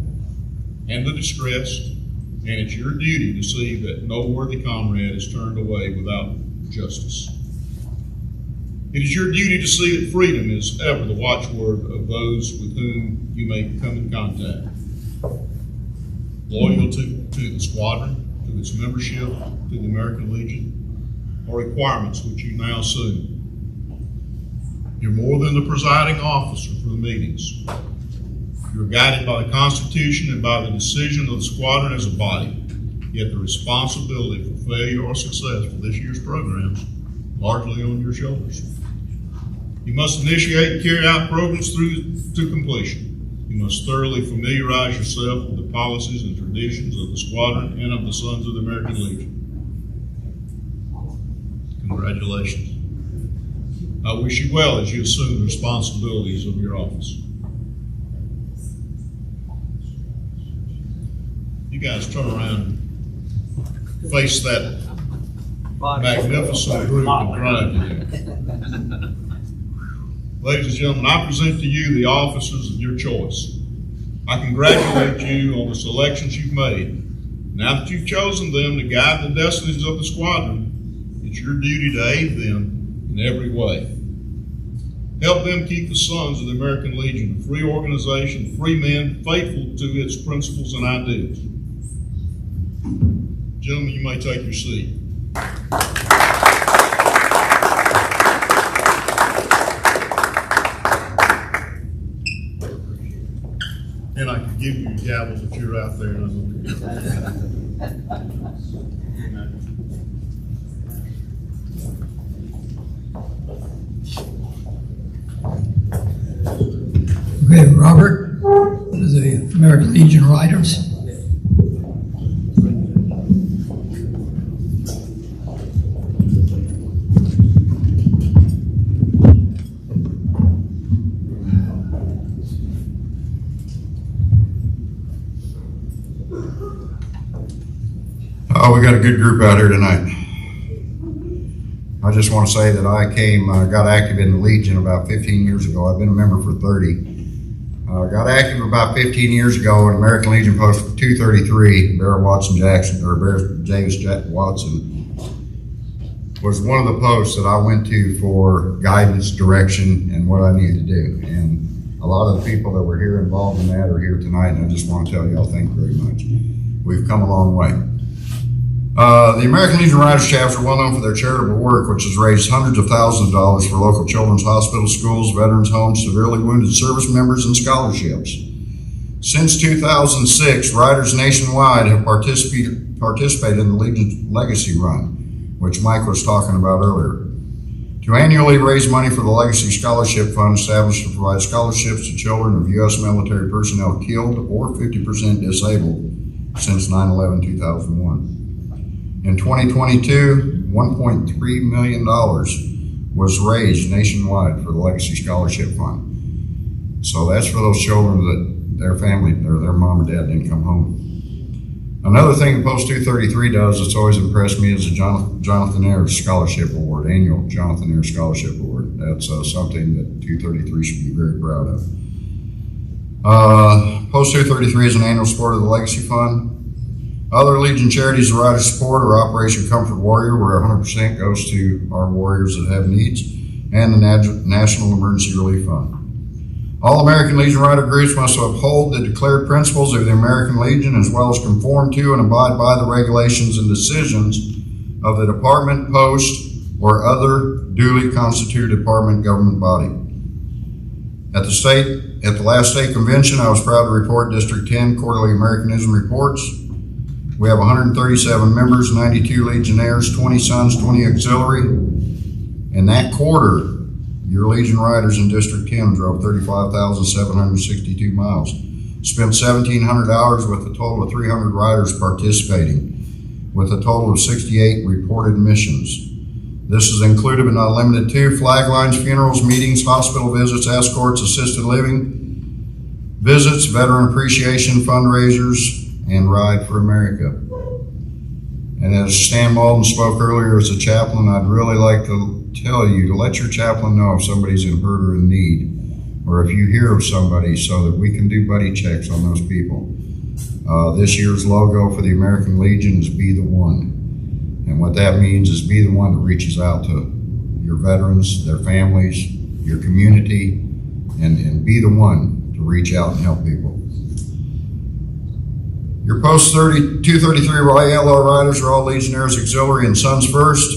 and the distressed, and it's your duty to see that no worthy comrade is turned away without justice. It is your duty to see that freedom is ever the watchword of those with whom you may come in contact. Loyalty to the squadron, to its membership, to the American Legion, are requirements which you now assume. You're more than the presiding officer for the meetings. You're guided by the Constitution and by the decision of the squadron as a body, yet the responsibility for failure or success for this year's programs largely on your shoulders. You must initiate and carry out programs through to completion. You must thoroughly familiarize yourself with the policies and traditions of the squadron and of the Sons of the American Legion. Congratulations. I wish you well as you assume the responsibilities of your office. You guys turn around and face that magnificent group in front of you. Ladies and gentlemen, I present to you the officers of your choice. I congratulate you on the selections you've made. Now that you've chosen them to guide the destinies of the squadron, it's your duty to aid them in every way. Help them keep the Sons of the American Legion, a free organization, free men, faithful to its principles and ideals. Gentlemen, you may take your seat. And I can give you a gavel, but you're out there and I'm Okay, Robert, the American Legion Riders. Oh, we got a good group out here tonight. I just want to say that I got active in the Legion about 15 years ago. I've been a member for 30. Got active about 15 years ago in American Legion Post 233. Barrett Watson Jackson, or Barrett Davis Watson, was one of the posts that I went to for guidance, direction, and what I needed to do. And a lot of the people that were here involved in that are here tonight, and I just want to tell y'all thank you very much. We've come a long way. The American Legion Riders chapters are well known for their charitable work, which has raised hundreds of thousands of dollars for local children's hospitals, schools, veterans' homes, severely wounded service members, and scholarships. Since 2006, riders nationwide have participated in the Legion's Legacy Run, which Mike was talking about earlier, to annually raise money for the Legacy Scholarship Fund established to provide scholarships to children of U.S. military personnel killed or 50% disabled since 9/11/2001. In 2022, $1.3 million was raised nationwide for the Legacy Scholarship Fund. So that's for those children that their family, or their mom or dad didn't come home. Another thing that Post 233 does that's always impressed me is the Jonathan Ayers Scholarship Award, annual Jonathan Ayers Scholarship Award. That's something that 233 should be very proud of. Post 233 is an annual support of the Legacy Fund. Other Legion charities the riders support are Operation Comfort Warrior, where 100% goes to our warriors that have needs, and the National Emergency Relief Fund. All American Legion rider groups must uphold the declared principles of the American Legion, as well as conform to and abide by the regulations and decisions of the department, post, or other duly constituted department government body. At the last state convention, I was proud to report District 10 quarterly Americanism reports. We have 137 members, 92 Legionnaires, 20 Sons, 20 Auxiliary. In that quarter, your Legion riders in District 10 drove 35,762 miles, spent 1,700 hours with a total of 300 riders participating, with a total of 68 reported missions. This is included but not limited to flag lines, funerals, meetings, hospital visits, escorts, assisted living visits, veteran appreciation fundraisers, and Ride for America. And as Stan Malden spoke earlier as a chaplain, I'd really like to tell you to let your chaplain know if somebody's in hurt or in need, or if you hear of somebody, so that we can do buddy checks on those people. This year's logo for the American Legion is Be the One. And what that means is be the one that reaches out to your veterans, their families, your community, and be the one to reach out and help people. Your Post 233 LR riders are all Legionnaires, Auxiliary, and Sons First.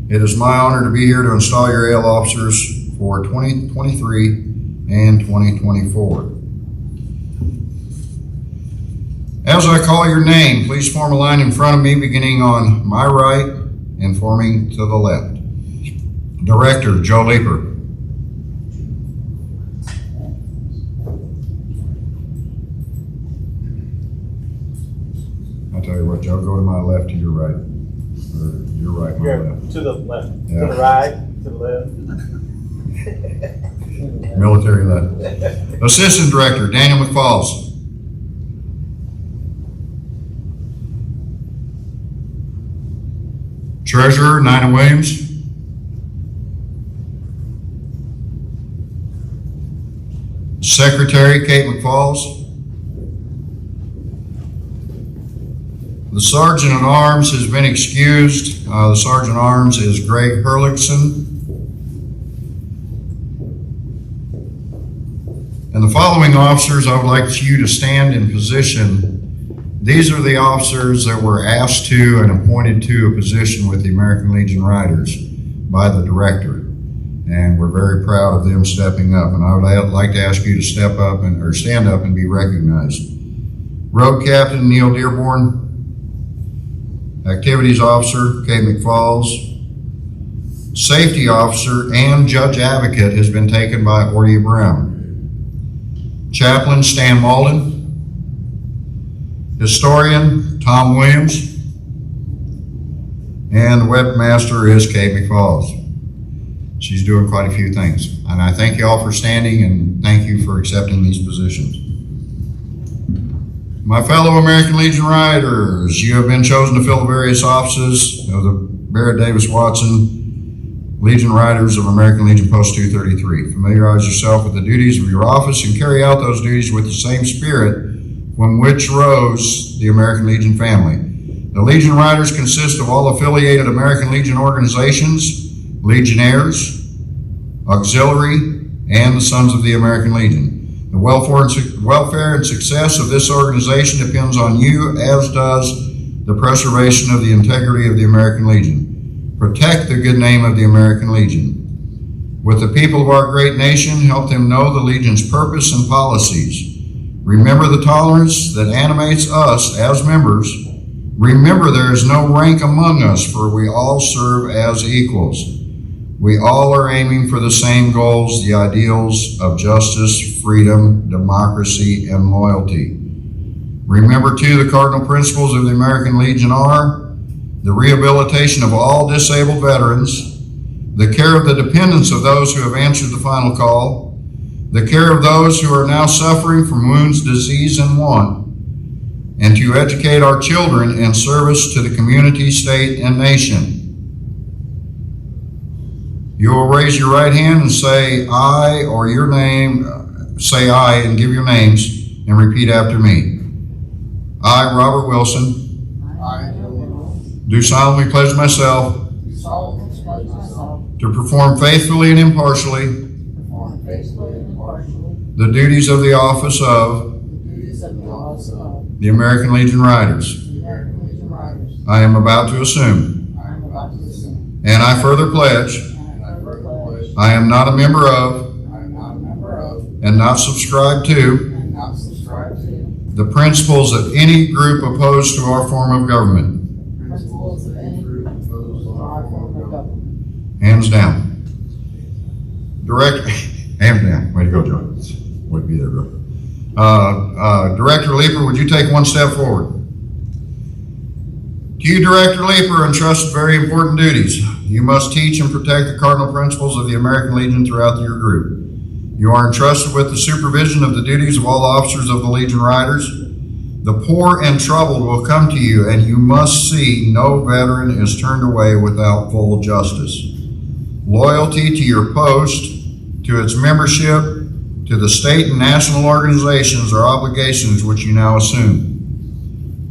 It is my honor to be here to install your AL officers for 2023 and 2024. As I call your name, please form a line in front of me, beginning on my right and forming to the left. Director, Joe Leeper. I'll tell you what, Joe, go to my left to your right. Or your right, my left. To the left, Yeah. to the right, to the left. Military left. Assistant Director, Daniel McFalls. Treasurer, Nina Williams. Secretary, Kate McFalls. The Sergeant at Arms has been excused. The Sergeant at Arms is Greg Herlickson. And the following officers, I would like you to stand in position. These are the officers that were asked to and appointed to a position with the American Legion Riders by the director. And we're very proud of them stepping up. And I would like to ask you to step up or stand up and be recognized. Road Captain Neil Dearborn. Activities Officer Kay McFalls. Safety Officer and Judge Advocate has been taken by Ordia Brown. Chaplain Stan Malden. Historian Tom Williams. And the webmaster is Kay McFalls. She's doing quite a few things. And I thank you all for standing and thank you for accepting these positions. My fellow American Legion Riders, you have been chosen to fill the various offices of the Barrett Davis Watson Legion Riders of American Legion Post 233. Familiarize yourself with the duties of your office and carry out those duties with the same spirit from which rose the American Legion family. The Legion Riders consist of all affiliated American Legion organizations, Legionnaires, Auxiliary, and the Sons of the American Legion. The welfare and success of this organization depends on you, as does the preservation of the integrity of the American Legion. Protect the good name of the American Legion. With the people of our great nation, help them know the Legion's purpose and policies. Remember the tolerance that animates us as members. Remember there is no rank among us, for we all serve as equals. We all are aiming for the same goals, the ideals of justice, freedom, democracy, and loyalty. Remember, too, the cardinal principles of the American Legion are the rehabilitation of all disabled veterans, the care of the dependents of those who have answered the final call, the care of those who are now suffering from wounds, disease, and want, and to educate our children in service to the community, state, and nation. You will raise your right hand and say "I" or your name, say "I" and give your names and repeat after me. I, Robert Wilson, do solemnly pledge myself to perform faithfully and impartially the duties of the office of the American Legion Riders I am about to assume. And I further pledge I am not a member of and not subscribed to the principles of any group opposed to our form of government. Hands down. Hands down. Way to go, John. Way to be there, bro. Director Leeper, would you take one step forward? To you, Director Leeper, entrusted very important duties. You must teach and protect the cardinal principles of the American Legion throughout your group. You are entrusted with the supervision of the duties of all officers of the Legion Riders. The poor and troubled will come to you, and you must see no veteran is turned away without full justice. Loyalty to your post, to its membership, to the state and national organizations are obligations which you now assume.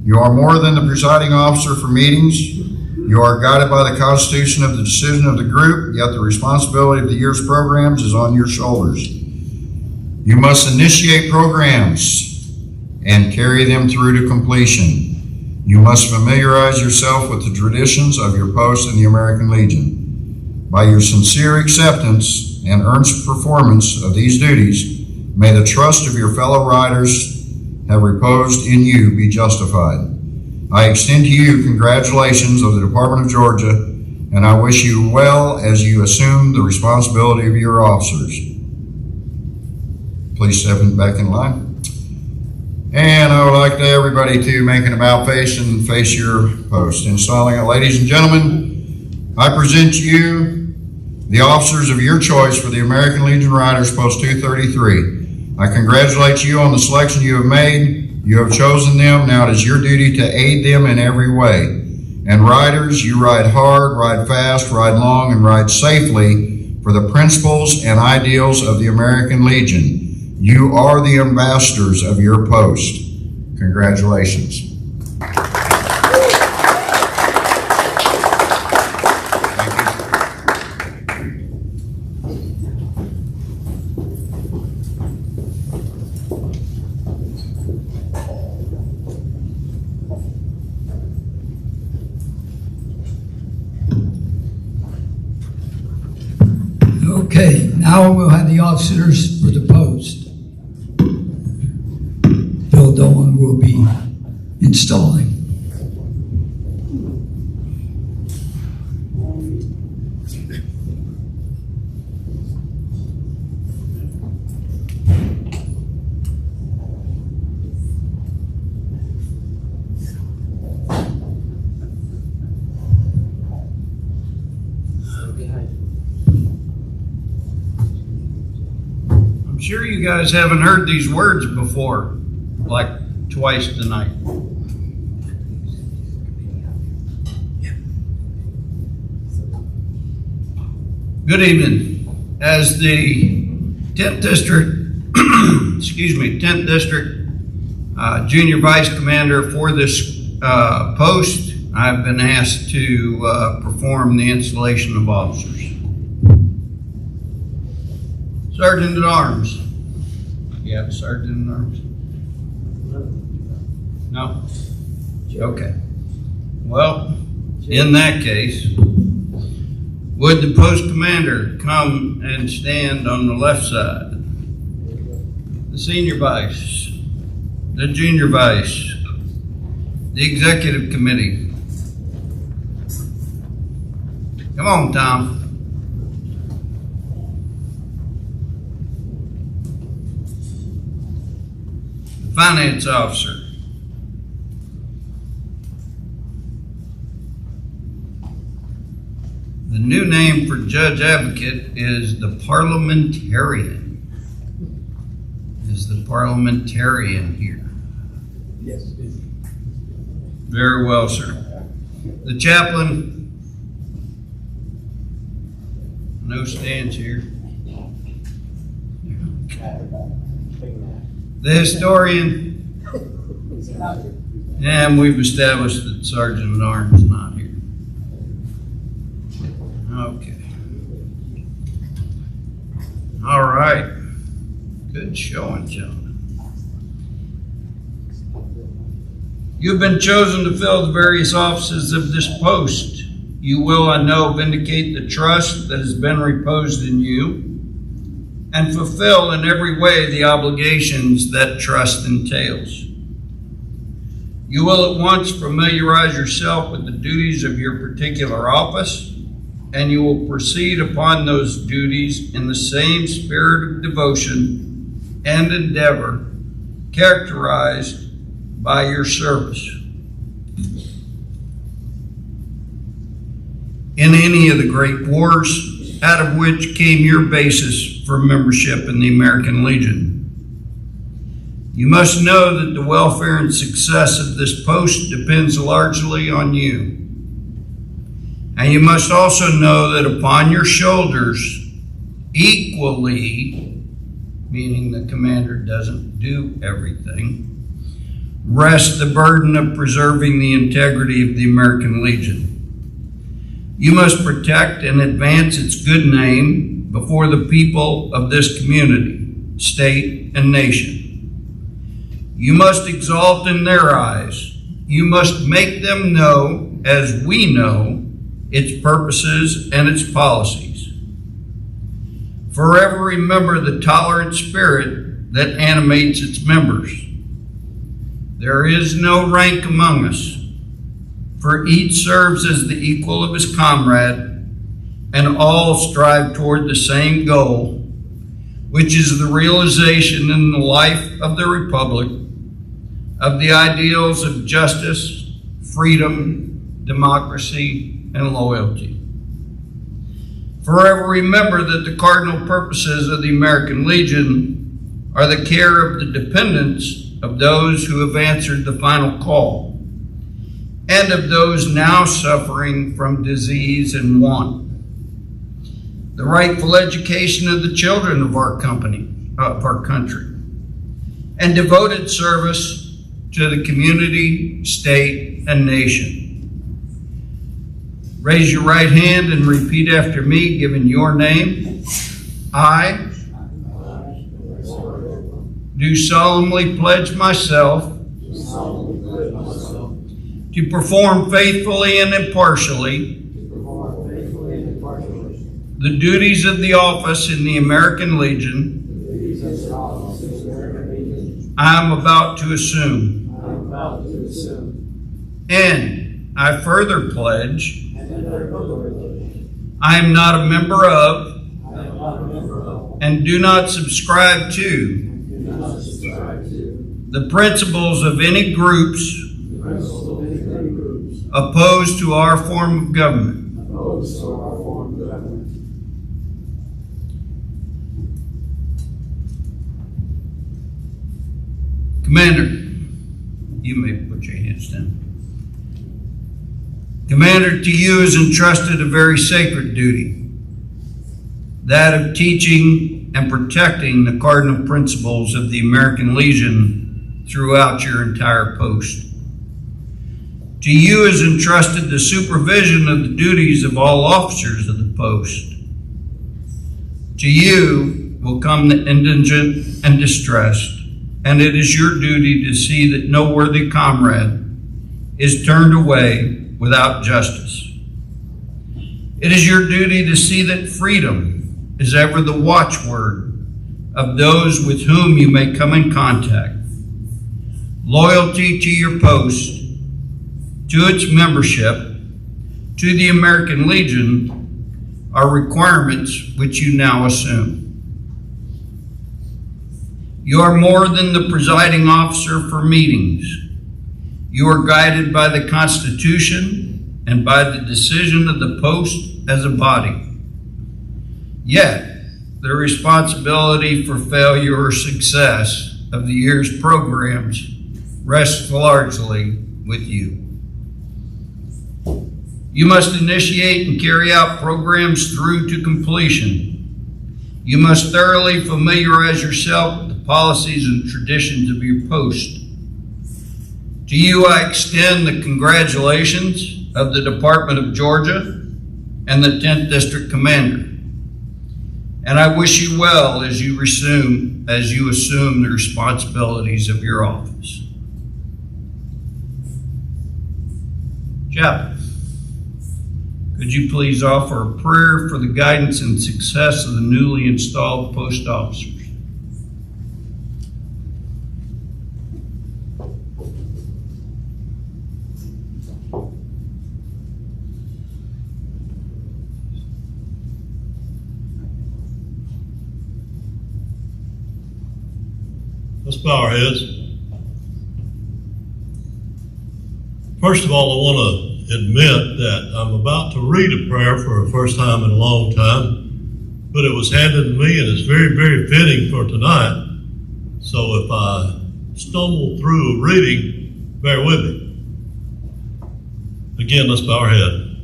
You are more than the presiding officer for meetings. You are guided by the constitution of the decision of the group, yet the responsibility of the year's programs is on your shoulders. You must initiate programs and carry them through to completion. You must familiarize yourself with the traditions of your post in the American Legion. By your sincere acceptance and earnest performance of these duties, may the trust of your fellow riders have reposed in you be justified. I extend to you congratulations of the Department of Georgia, and I wish you well as you assume the responsibility of your officers. Please step back in line. And I would like to everybody to make an about face and face your post. Installing it, ladies and gentlemen, I present to you the officers of your choice for the American Legion Riders Post 233. I congratulate you on the selection you have made. You have chosen them. Now it is your duty to aid them in every way. And riders, you ride hard, ride fast, ride long, and ride safely for the principles and ideals of the American Legion. You are the ambassadors of your post. Congratulations. Okay, now we'll have the officers for the post. Bill Dolan will be installing. I'm sure you guys haven't heard these words before, like twice tonight. Good evening. As the 10th District, 10th District Junior Vice Commander for this post, I've been asked to perform the installation of officers. Sergeant at Arms. You have a Sergeant at Arms? No? Okay. Well, in that case, would the post commander come and stand on the left side? The senior vice, the junior vice, the executive committee. Come on, Tom. The finance officer. The new name for judge advocate is the parliamentarian. Is the parliamentarian here? Yes. Very well, sir. The chaplain. No stands here. The historian. And we've established that Sergeant at Arms is not here. Okay. All right. Good showing, gentlemen. You've been chosen to fill the various offices of this post. You will, I know, vindicate the trust that has been reposed in you and fulfill in every way the obligations that trust entails. You will at once familiarize yourself with the duties of your particular office, and you will proceed upon those duties in the same spirit of devotion and endeavor characterized by your service. In any of the great wars, out of which came your basis for membership in the American Legion. You must know that the welfare and success of this post depends largely on you. And you must also know that upon your shoulders, equally, meaning the commander doesn't do everything, rests the burden of preserving the integrity of the American Legion. You must protect and advance its good name before the people of this community, state, and nation. You must exalt in their eyes. You must make them know, as we know, its purposes and its policies. Forever remember the tolerant spirit that animates its members. There is no rank among us, for each serves as the equal of his comrade, and all strive toward the same goal, which is the realization in the life of the Republic of the ideals of justice, freedom, democracy, and loyalty. Forever remember that the cardinal purposes of the American Legion are the care of the dependents of those who have answered the final call, and of those now suffering from disease and want. The rightful education of the children of our country, and devoted service to the community, state, and nation. Raise your right hand and repeat after me, giving your name. I do solemnly pledge myself to perform faithfully and impartially the duties of the office in the American Legion I am about to assume. And I further pledge I am not a member of and do not subscribe to the principles of any groups opposed to our form of government. Commander, you may put your hands down. Commander, to you is entrusted a very sacred duty. that of teaching and protecting the cardinal principles of the American Legion throughout your entire post. To you is entrusted the supervision of the duties of all officers of the post. To you will come the indigent and distressed, and it is your duty to see that no worthy comrade is turned away without justice. It is your duty to see that freedom is ever the watchword of those with whom you may come in contact. Loyalty to your post, to its membership, to the American Legion are requirements which you now assume. You are more than the presiding officer for meetings. You are guided by the Constitution and by the decision of the post as a body. Yet, the responsibility for failure or success of the year's programs rests largely with you. You must initiate and carry out programs through to completion. You must thoroughly familiarize yourself with the policies and traditions of your post. To you, I extend the congratulations of the Department of Georgia and the 10th District Commander. And I wish you well as you assume the responsibilities of your office. Chaplain, could you please offer a prayer for the guidance and success of the newly installed post officers? Let's bow our heads. First of all, I want to admit that I'm about to read a prayer for the first time in a long time, but it was handed to me and it's very, very fitting for tonight. So if I stumble through a reading, bear with me. Again, let's bow our head.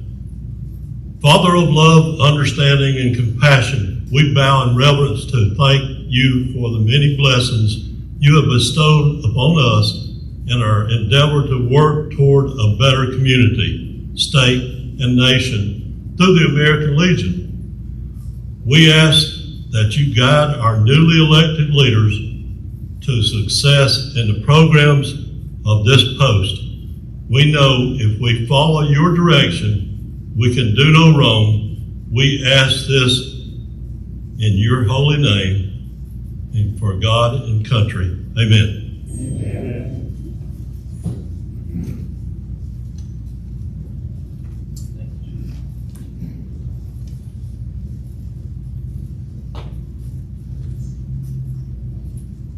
Father of love, understanding, and compassion, we bow in reverence to thank you for the many blessings you have bestowed upon us in our endeavor to work toward a better community, state, and nation through the American Legion. We ask that you guide our newly elected leaders to success in the programs of this post. We know if we follow your direction, we can do no wrong. We ask this in your holy name and for God and country. Amen.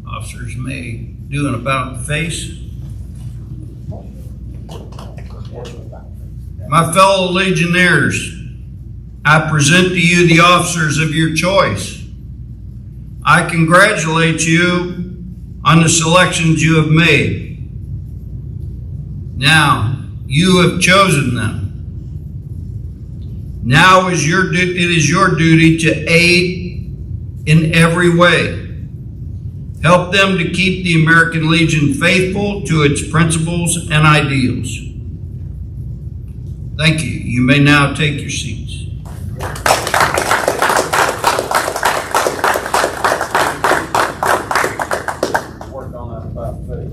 Officers may do an about face. My fellow Legionnaires, I present to you the officers of your choice. I congratulate you on the selections you have made. Now, you have chosen them. Now it is your duty to aid in every way. Help them to keep the American Legion faithful to its principles and ideals. Thank you. You may now take your seats. Work on that about face.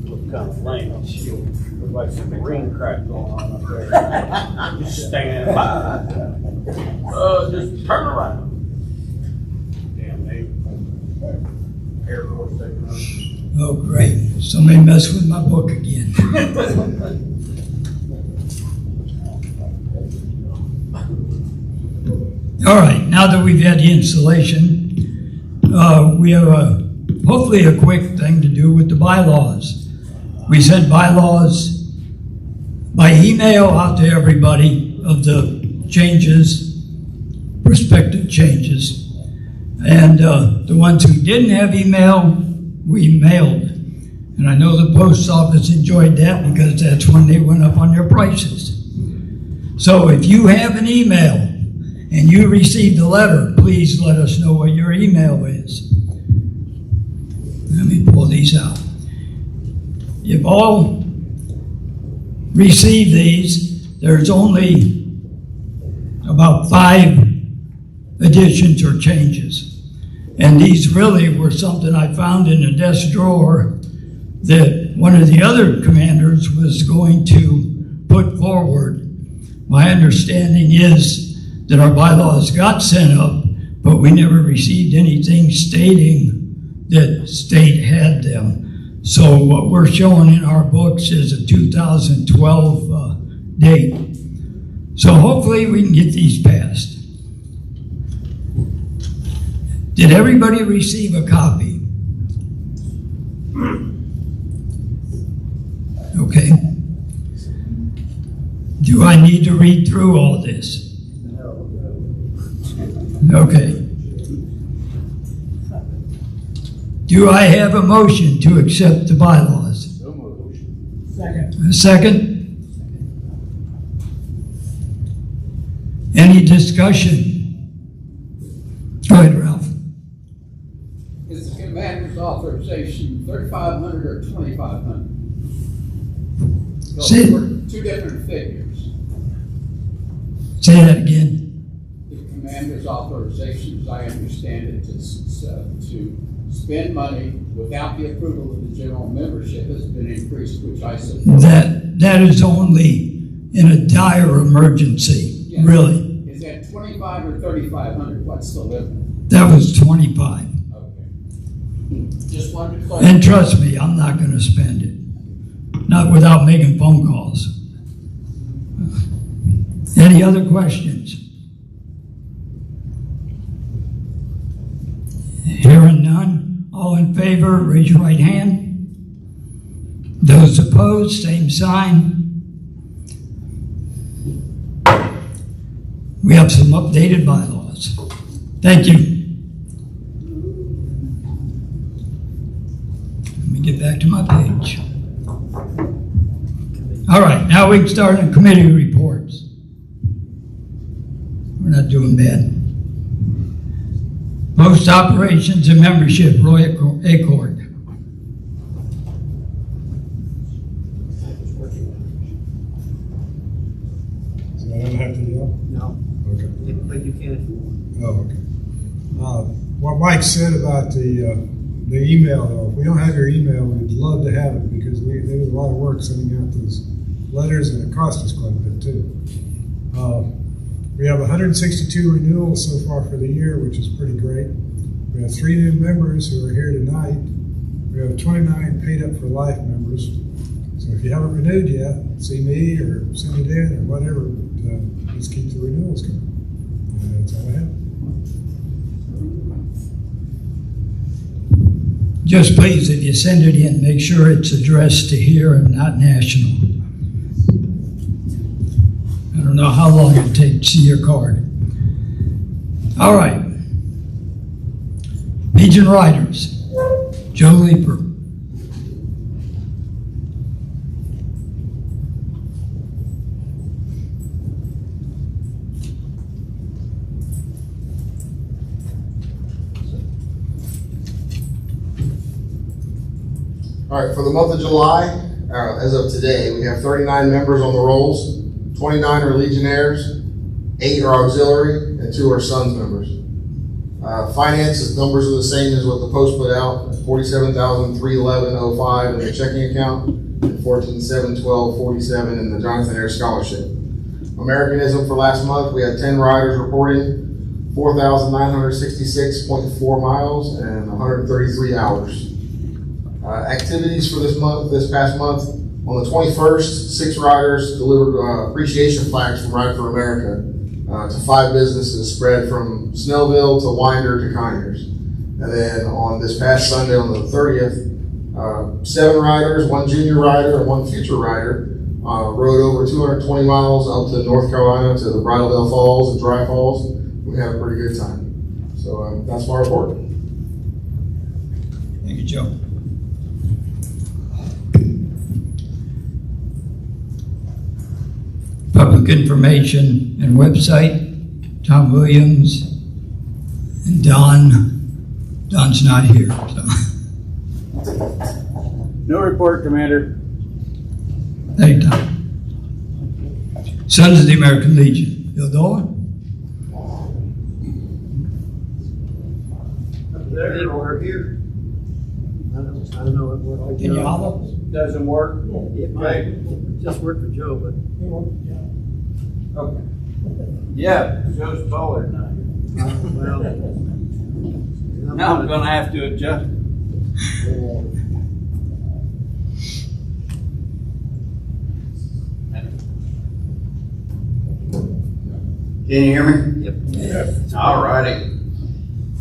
Look kind of lame. Look like some green crack going on up there. Just stand by. Just turn around. Air Force technology. Oh, great. Somebody messed with my book again. All right, now that we've had the installation, we have hopefully a quick thing to do with the bylaws. We sent bylaws by email out to everybody of the changes, prospective changes. And the ones who didn't have email, we mailed. And I know the post office enjoyed that because that's when they went up on their prices. So if you have an email and you received a letter, please let us know what your email is. Let me pull these out. You've all received these. There's only about 5 additions or changes. And these really were something I found in a desk drawer that one of the other commanders was going to put forward. My understanding is that our bylaws got sent up, but we never received anything stating that state had them. So what we're showing in our books is a 2012 date. So hopefully we can get these passed. Did everybody receive a copy? Okay. Do I need to read through all this? Okay. Do I have a motion to accept the bylaws? Second. A second? Any discussion? Go ahead, Ralph. Is the commander's authorization 3,500 or 2,500? Say- Two different figures. Say that again. The commander's authorization, as I understand it, to spend money without the approval of the general membership has been increased, which I support. That is only in a dire emergency, Yes. really. Is that 2,500 or 3,500? What's the limit? That was 25. Okay. Just wanted to clarify. And trust me, I'm not going to spend it. Not without making phone calls. Any other questions? Hearing none, all in favor, raise your right hand. Those opposed, same sign. We have some updated bylaws. Thank you. Let me get back to my page. All right, now we can start on committee reports. We're not doing bad. Post operations and membership, Roy Acord. So I don't have to yell? No, Okay. but you can if you want. Oh, okay. What Mike said about the email, though, if we don't have your email, we'd love to have it because there was a lot of work sending out those letters and it cost us quite a bit too. We have 162 renewals so far for the year, which is pretty great. We have 3 new members who are here tonight. We have 29 paid up for life members. So if you haven't renewed yet, see me or send it in or whatever, but let's keep the renewals coming. And that's all I have. Just please, if you send it in, make sure it's addressed to here and not national. I don't know how long it takes to see your card. All right. Legion Riders, Joe Leeper. All right, for the month of July, as of today, we have 39 members on the rolls. 29 are Legionnaires, 8 are auxiliary, and 2 are Sons members. Finance numbers are the same as what the Post put out, $47,311.05 in the checking account, and $14,712.47 in the Jonathan Eyre Scholarship. Americanism for last month, we had 10 riders reporting, 4,966.4 miles, and 133 hours. Activities for this past month, on the 21st, 6 riders delivered appreciation flags from Ride for America to 5 businesses spread from Snellville to Winder to Conyers. And then on this past Sunday, on the 30th, 7 riders, 1 junior rider and 1 future rider, rode over 220 miles up to North Carolina to the Bridalveil Falls and Dry Falls. We had a pretty good time. So that's my report. Thank you, Joe. public information and website. Tom Williams and Don's not here, so. No report, Commander. Thank you, Tom. Sons of the American Legion, Bill Dolan. There, we're here. I don't know what. Can you holler? Doesn't work? It might just work for Joe, but. Okay. Yeah, Joe's taller than I am. Well. Now I'm gonna have to adjust. Can you hear me? Yep. All righty.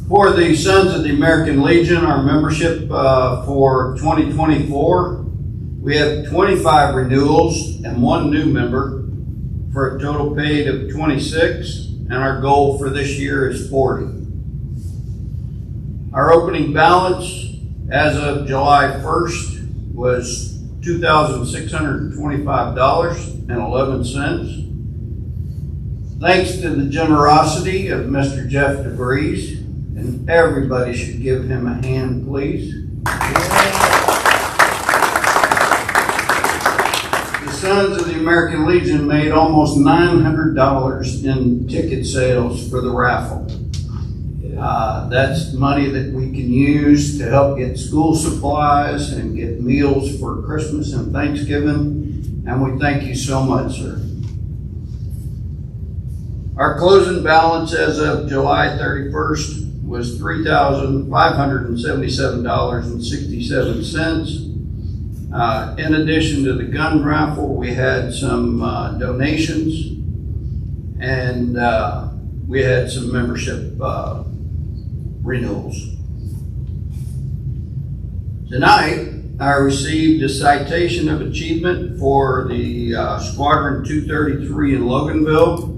For the Sons of the American Legion, our membership for 2024, we have 25 renewals and 1 new member for a total paid of 26, and our goal for this year is 40. Our opening balance as of July 1st was $2,625.11. Thanks to the generosity of Mr. Jeff DeVries, and everybody should give him a hand, please. The Sons of the American Legion made almost $900 in ticket sales for the raffle. That's money that we can use to help get school supplies and get meals for Christmas and Thanksgiving, and we thank you so much, sir. Our closing balance as of July 31st was $3,577.67. In addition to the gun raffle, we had some donations, and we had some membership renewals. Tonight, I received a citation of achievement for the Squadron 233 in Loganville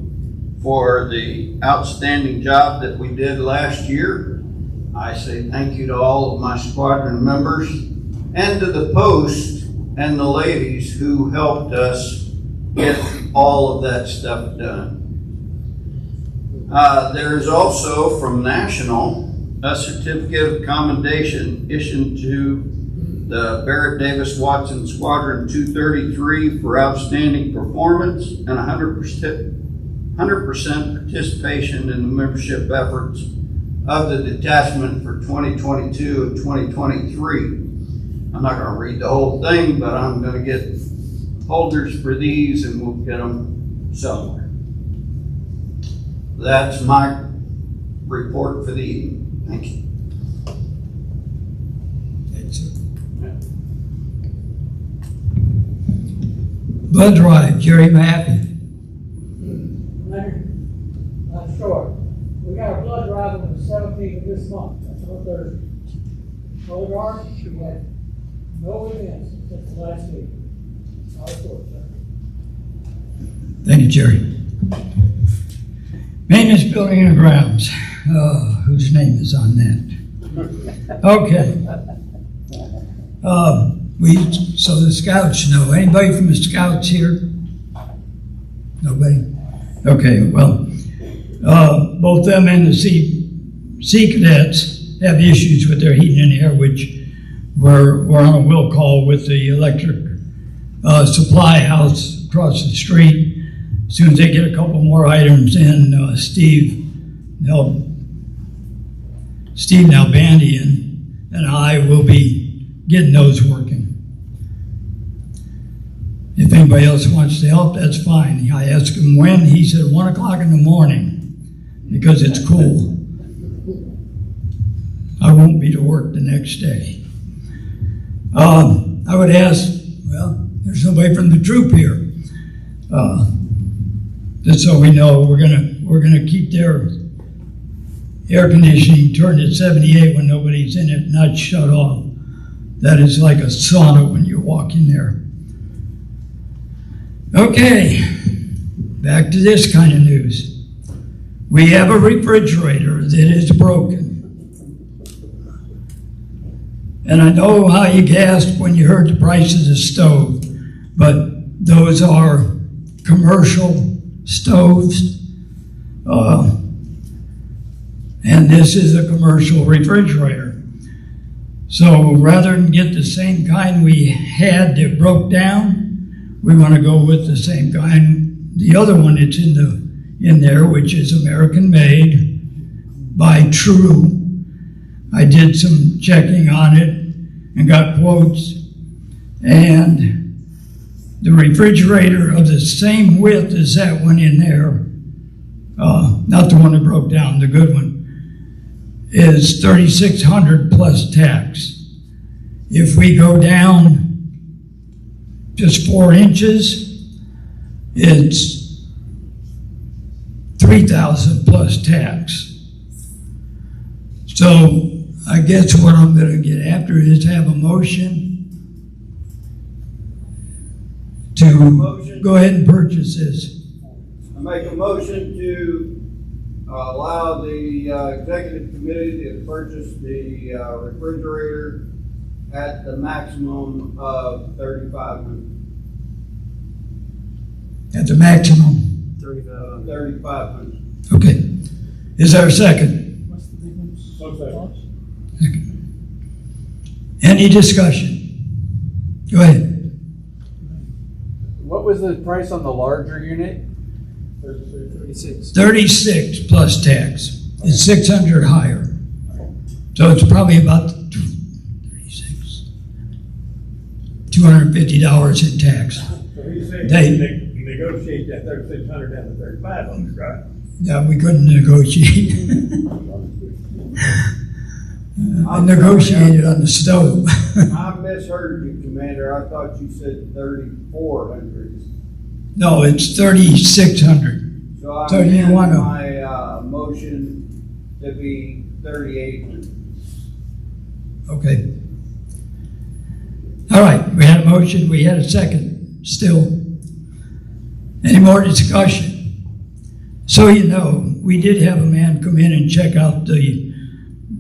for the outstanding job that we did last year. I say thank you to all of my squadron members and to the post and the ladies who helped us get all of that stuff done. There is also from National a certificate of commendation issued to the Barrett Davis Watson Squadron 233 for outstanding performance and 100% participation in the membership efforts of the detachment for 2022 and 2023. I'm not going to read the whole thing, but I'm going to get holders for these and we'll get them somewhere. That's my report for the evening. Thank you. Blood drive, Jerry Maffey. Sure. We got a blood drive on the 17th of this month. That's on Thursday. Roller guard, we had no events since the last week. All report, sir. Thank you, Jerry. Maintenance building and grounds. Whose name is on that? Okay. So the scouts know. Anybody from the scouts here? Nobody? Okay, well, both them and the Sea Cadets have issues with their heating and air, which we're on a will call with the electric supply house across the street. As soon as they get a couple more items in, Steve Nalbandian and I will be getting those working. If anybody else wants to help, that's fine. I asked him when. He said 1 o'clock in the morning because it's cool. I won't be to work the next day. I would ask, well, there's somebody from the troop here. Just so we know, we're gonna keep their air conditioning turned at 78 when nobody's in it, not shut off. That is like a sauna when you walk in there. Okay, back to this kind of news. We have a refrigerator that is broken. And I know how you gasped when you heard the price of the stove, but those are commercial stoves. And this is a commercial refrigerator. So rather than get the same kind we had that broke down, we want to go with the same kind. The other one that's in there, which is American made by True. I did some checking on it and got quotes. And the refrigerator of the same width as that one in there, not the one that broke down, the good one, is $3,600 plus tax. If we go down just 4 inches, it's $3,000 plus tax. So I guess what I'm going to get after is have a motion to go ahead and purchase this. I make a motion to allow the executive committee to purchase the refrigerator at the maximum of $3,500. At the maximum. $3,500. Okay. Is there a second? What's the difference? Any discussion? Go ahead. What was the price on the larger unit? 36 plus tax. It's 600 higher. So it's probably about $250 in tax. So he's saying you negotiate that 3,600 down to 3,500, right? Yeah, we couldn't negotiate. I negotiated on the stove. I misheard you, Commander. I thought you said 3,400. No, it's 3,600. So I So you amend want to, my motion to be 3,800. okay. All right, we had a motion, we had a second, still. Any more discussion? So you know, we did have a man come in and check out the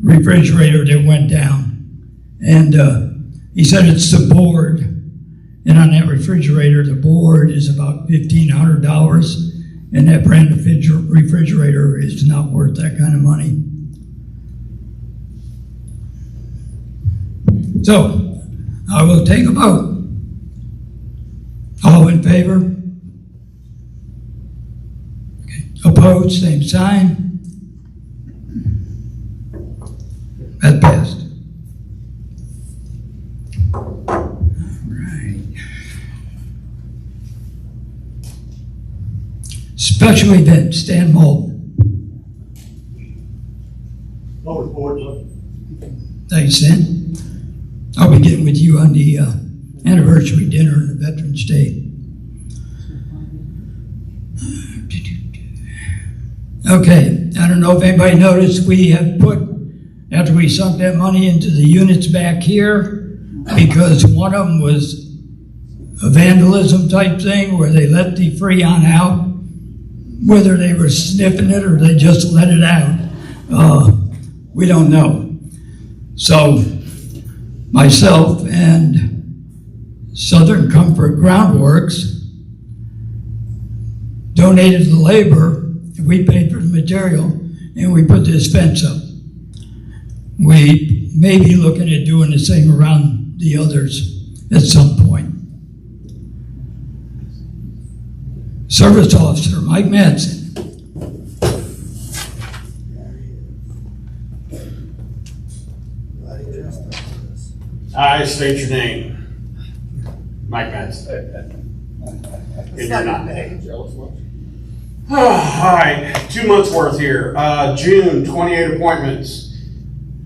refrigerator that went down. And he said it's the board. And on that refrigerator, the board is about $1,500. And that brand of refrigerator is not worth that kind of money. So, I will take a vote. All in favor? Okay. Opposed, same sign. That passed. Special event, Stan Moulton. No report, sir. Thanks, Stan. I'll be getting with you on the anniversary dinner and the Veterans Day. Okay, I don't know if anybody noticed, we have put, after we sunk that money into the units back here, because one of them was a vandalism type thing where they let the Freon out, whether they were sniffing it or they just let it out, we don't know. So myself and Southern Comfort Groundworks donated the labor, we paid for the material, and we put this fence up. We may be looking at doing the same around the others at some point. Service Officer Mike Madsen. I state your name. Mike Madsen. If you're not. All right, 2 months worth here. June, 28 appointments.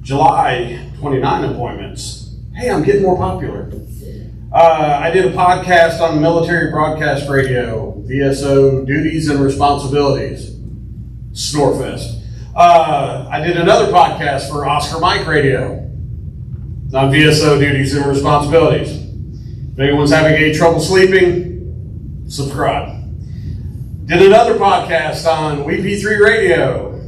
July, 29 appointments. Hey, I'm getting more popular. I did a podcast on military broadcast radio, VSO duties and responsibilities, Snorefest. I did another podcast for Oscar Mike Radio on VSO duties and responsibilities. If anyone's having any trouble sleeping, subscribe. Did another podcast on WP3 Radio.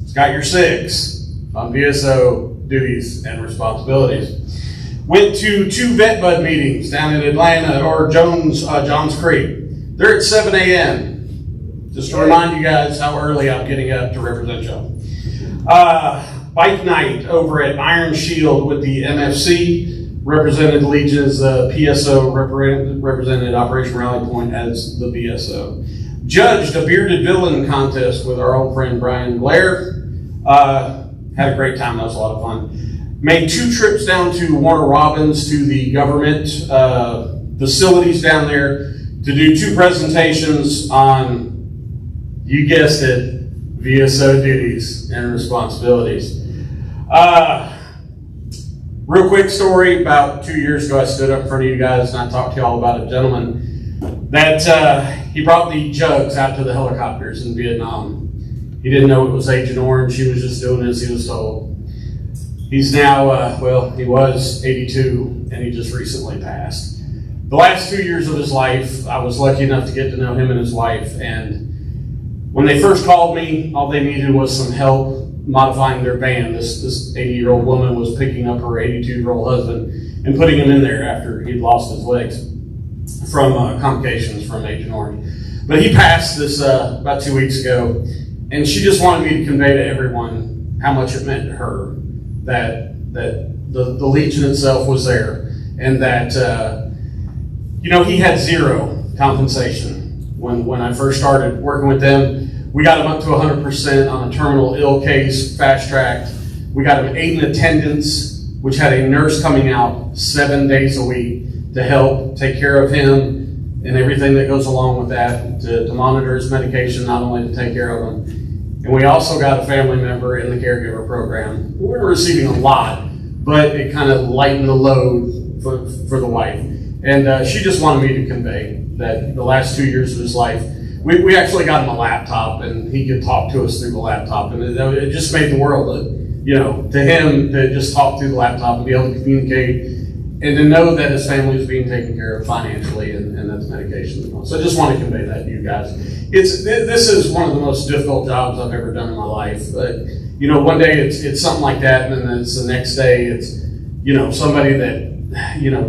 It's got your 6 on VSO duties and responsibilities. Went to 2 vet bud meetings down in Atlanta or Johns Creek. They're at 7 a.m. Just to remind you guys how early I'm getting up to represent y'all. Bike night over at Iron Shield with the MFC. Represented Legion as the PSO, represented Operation Rally Point as the BSO. Judged a bearded villain contest with our old friend Brian Blair. Had a great time, that was a lot of fun. Made 2 trips down to Warner Robins to the government facilities down there to do 2 presentations on, you guessed it, VSO duties and responsibilities. Real quick story, about 2 years ago I stood up in front of you guys and I talked to you all about a gentleman that he brought the jugs out to the helicopters in Vietnam. He didn't know it was Agent Orange, he was just doing as he was told. He's now, he was 82 and he just recently passed. The last 2 years of his life, I was lucky enough to get to know him and his wife, and when they first called me, all they needed was some help modifying their van. This 80-year-old woman was picking up her 82-year-old husband and putting him in there after he'd lost his legs from complications from Agent Orange. But he passed this about 2 weeks ago, and she just wanted me to convey to everyone how much it meant to her that the Legion itself was there, and that he had 0 compensation when I first started working with them. We got him up to 100% on a terminal ill case, fast-tracked. We got him 8 in attendance, which had a nurse coming out 7 days a week to help take care of him and everything that goes along with that, to monitor his medication, not only to take care of him. And we also got a family member in the caregiver program. We were receiving a lot, but it kind of lightened the load for the wife. And she just wanted me to convey that the last 2 years of his life, we actually got him a laptop, and he could talk to us through the laptop, and it just made the world, to him, to just talk through the laptop and be able to communicate, and to know that his family is being taken care of financially, and that the medication is on. So I just want to convey that to you guys. This is one of the most difficult jobs I've ever done in my life. But one day it's something like that, and then it's the next day it's somebody that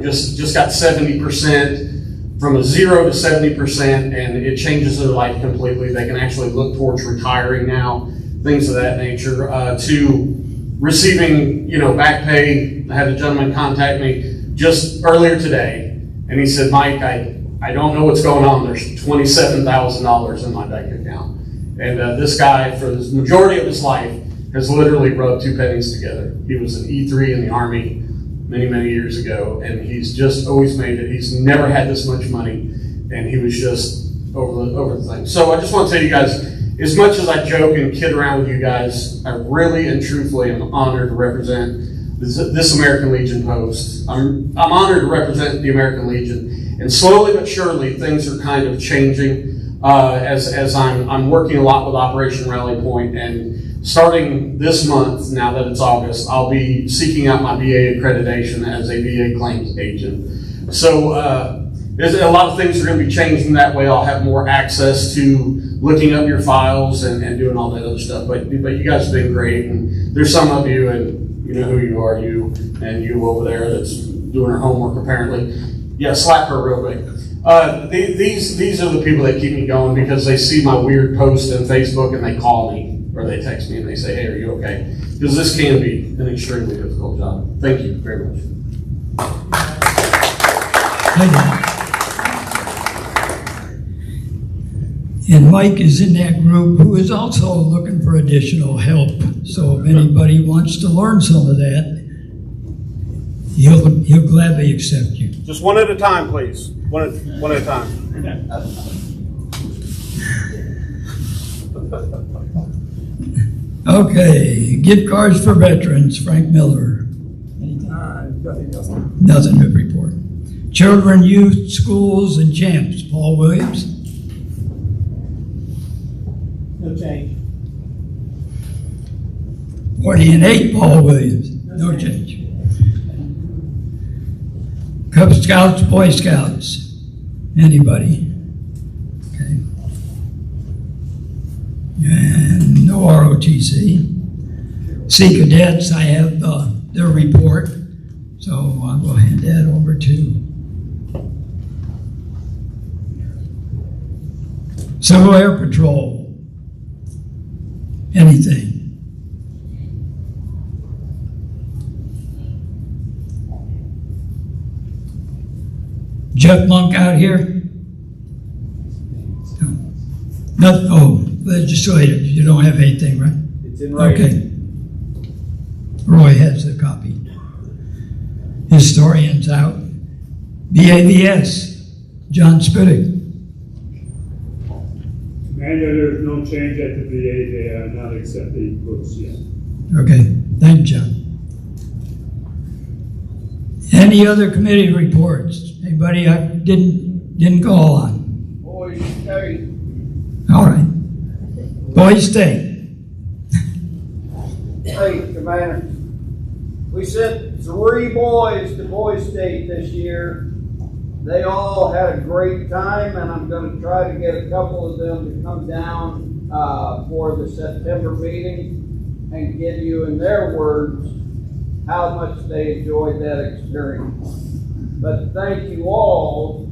just got 70%. From a 0 to 70%, and it changes their life completely. They can actually look towards retiring now, things of that nature, to receiving, back pay. I had a gentleman contact me just earlier today, and he said, Mike, I don't know what's going on. There's $27,000 in my bank account. And this guy, for the majority of his life, has literally rubbed 2 pennies together. He was an E3 in the Army many, many years ago, and he's just always made it. He's never had this much money, and he was just over the thing. So I just want to tell you guys, as much as I joke and kid around with you guys, I really and truthfully am honored to represent this American Legion post. I'm honored to represent the American Legion, and slowly but surely things are kind of changing as I'm working a lot with Operation Rally Point, and starting this month, now that it's August, I'll be seeking out my VA accreditation as a VA claims agent. So there's a lot of things are going to be changing that way. I'll have more access to looking up your files and doing all that other stuff. But you guys have been great, and there's some of you, and you know who you are, you over there that's doing her homework apparently. Yeah, slap her real quick. These are the people that keep me going, because they see my weird post on Facebook and they call me. Or they text me and they say, hey, are you okay? Because this can be an extremely difficult job. Thank you very much. And Mike is in that group who is also looking for additional help. So if anybody wants to learn some of that, he'll gladly accept you. Just one at a time, please. One at a time. Okay, gift cards for veterans, Frank Miller. Nothing to report. Children, youth, schools, and champs, Paul Williams. No change. 40 and 8, Paul Williams. No change. Cub Scouts, Boy Scouts. Anybody? Okay. And no ROTC. Sea Cadets, I have their report, so I will hand that over to Civil Air Patrol. Anything? Jeff Monk out here? Nothing. Oh, legislative. You don't have anything, right? It's in writing. Okay. Roy has a copy. Historians out. BAVS, John Spittick. Manuel, there's no change at the VA. They are not accepting books yet. Okay, thank you, John. Any other committee reports? Anybody I didn't call on? Boys State. All right. Boys State. Hey, Commander. We sent 3 boys to Boys State this year. They all had a great time, and I'm going to try to get a couple of them to come down for the September meeting and give you, in their words, how much they enjoyed that experience. But thank you all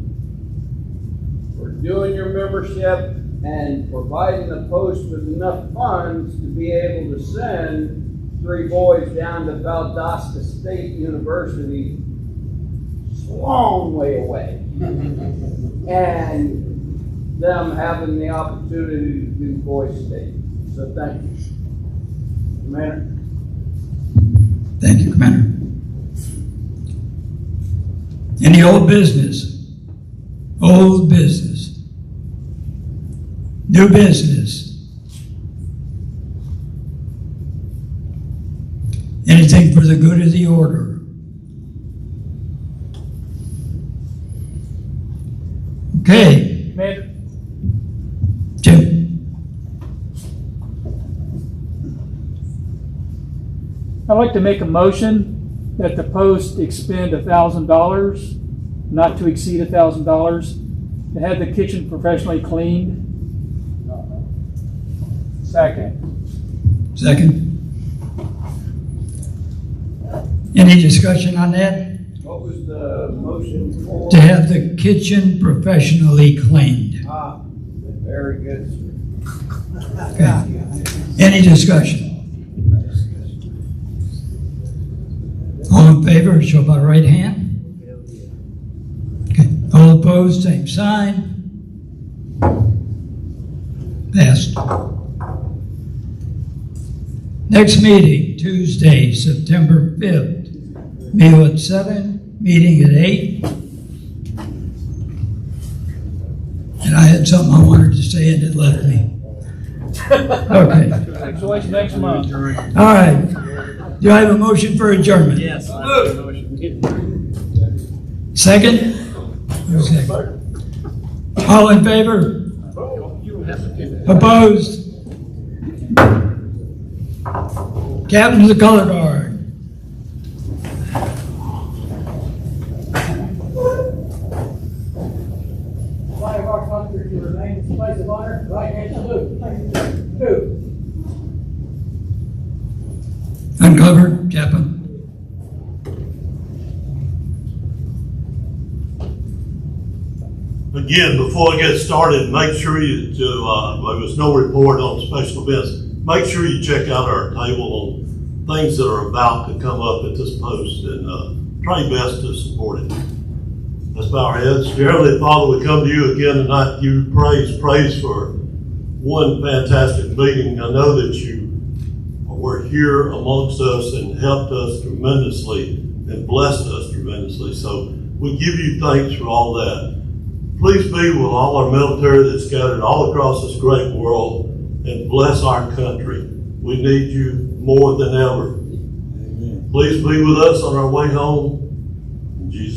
for doing your membership and providing the post with enough funds to be able to send 3 boys down to Valdosta State University. It's a long way away. And them having the opportunity to do Boys State. So thank you. Commander. Thank you, Commander. Any old business? Old business. New business. Anything for the good of the order? Okay. Commander, Jim. I'd like to make a motion that the post expend $1,000, not to exceed $1,000, to have the kitchen professionally cleaned. Second. Second. Any discussion on that? What was the motion for? To have the kitchen professionally cleaned. Very good. Okay. Any discussion? All in favor, show by right hand. Okay. All opposed, same sign. Passed. Next meeting, Tuesday, September 5th. Meal at 7, meeting at 8. And I had something I wanted to say and it left me. Okay. Actually, next month. All right. Do I have a motion for adjournment? Yes. Second? All in favor? Opposed? Captain of the Color Guard. Flag of our country to remain in place of honor. Right hand salute. 2. Uncovered, Chaplain. Again, before I get started, make sure there was no report on special events. Make sure you check out our table on things that are about to come up at this post and try your best to support it. Let's bow our heads. Dear Heavenly Father, we come to you again tonight. You praise for one fantastic meeting. I know that you were here amongst us and helped us tremendously and blessed us tremendously. So we give you thanks for all that. Please be with all our military that's scattered all across this great world and bless our country. We need you more than ever. Amen. Please be with us on our way home.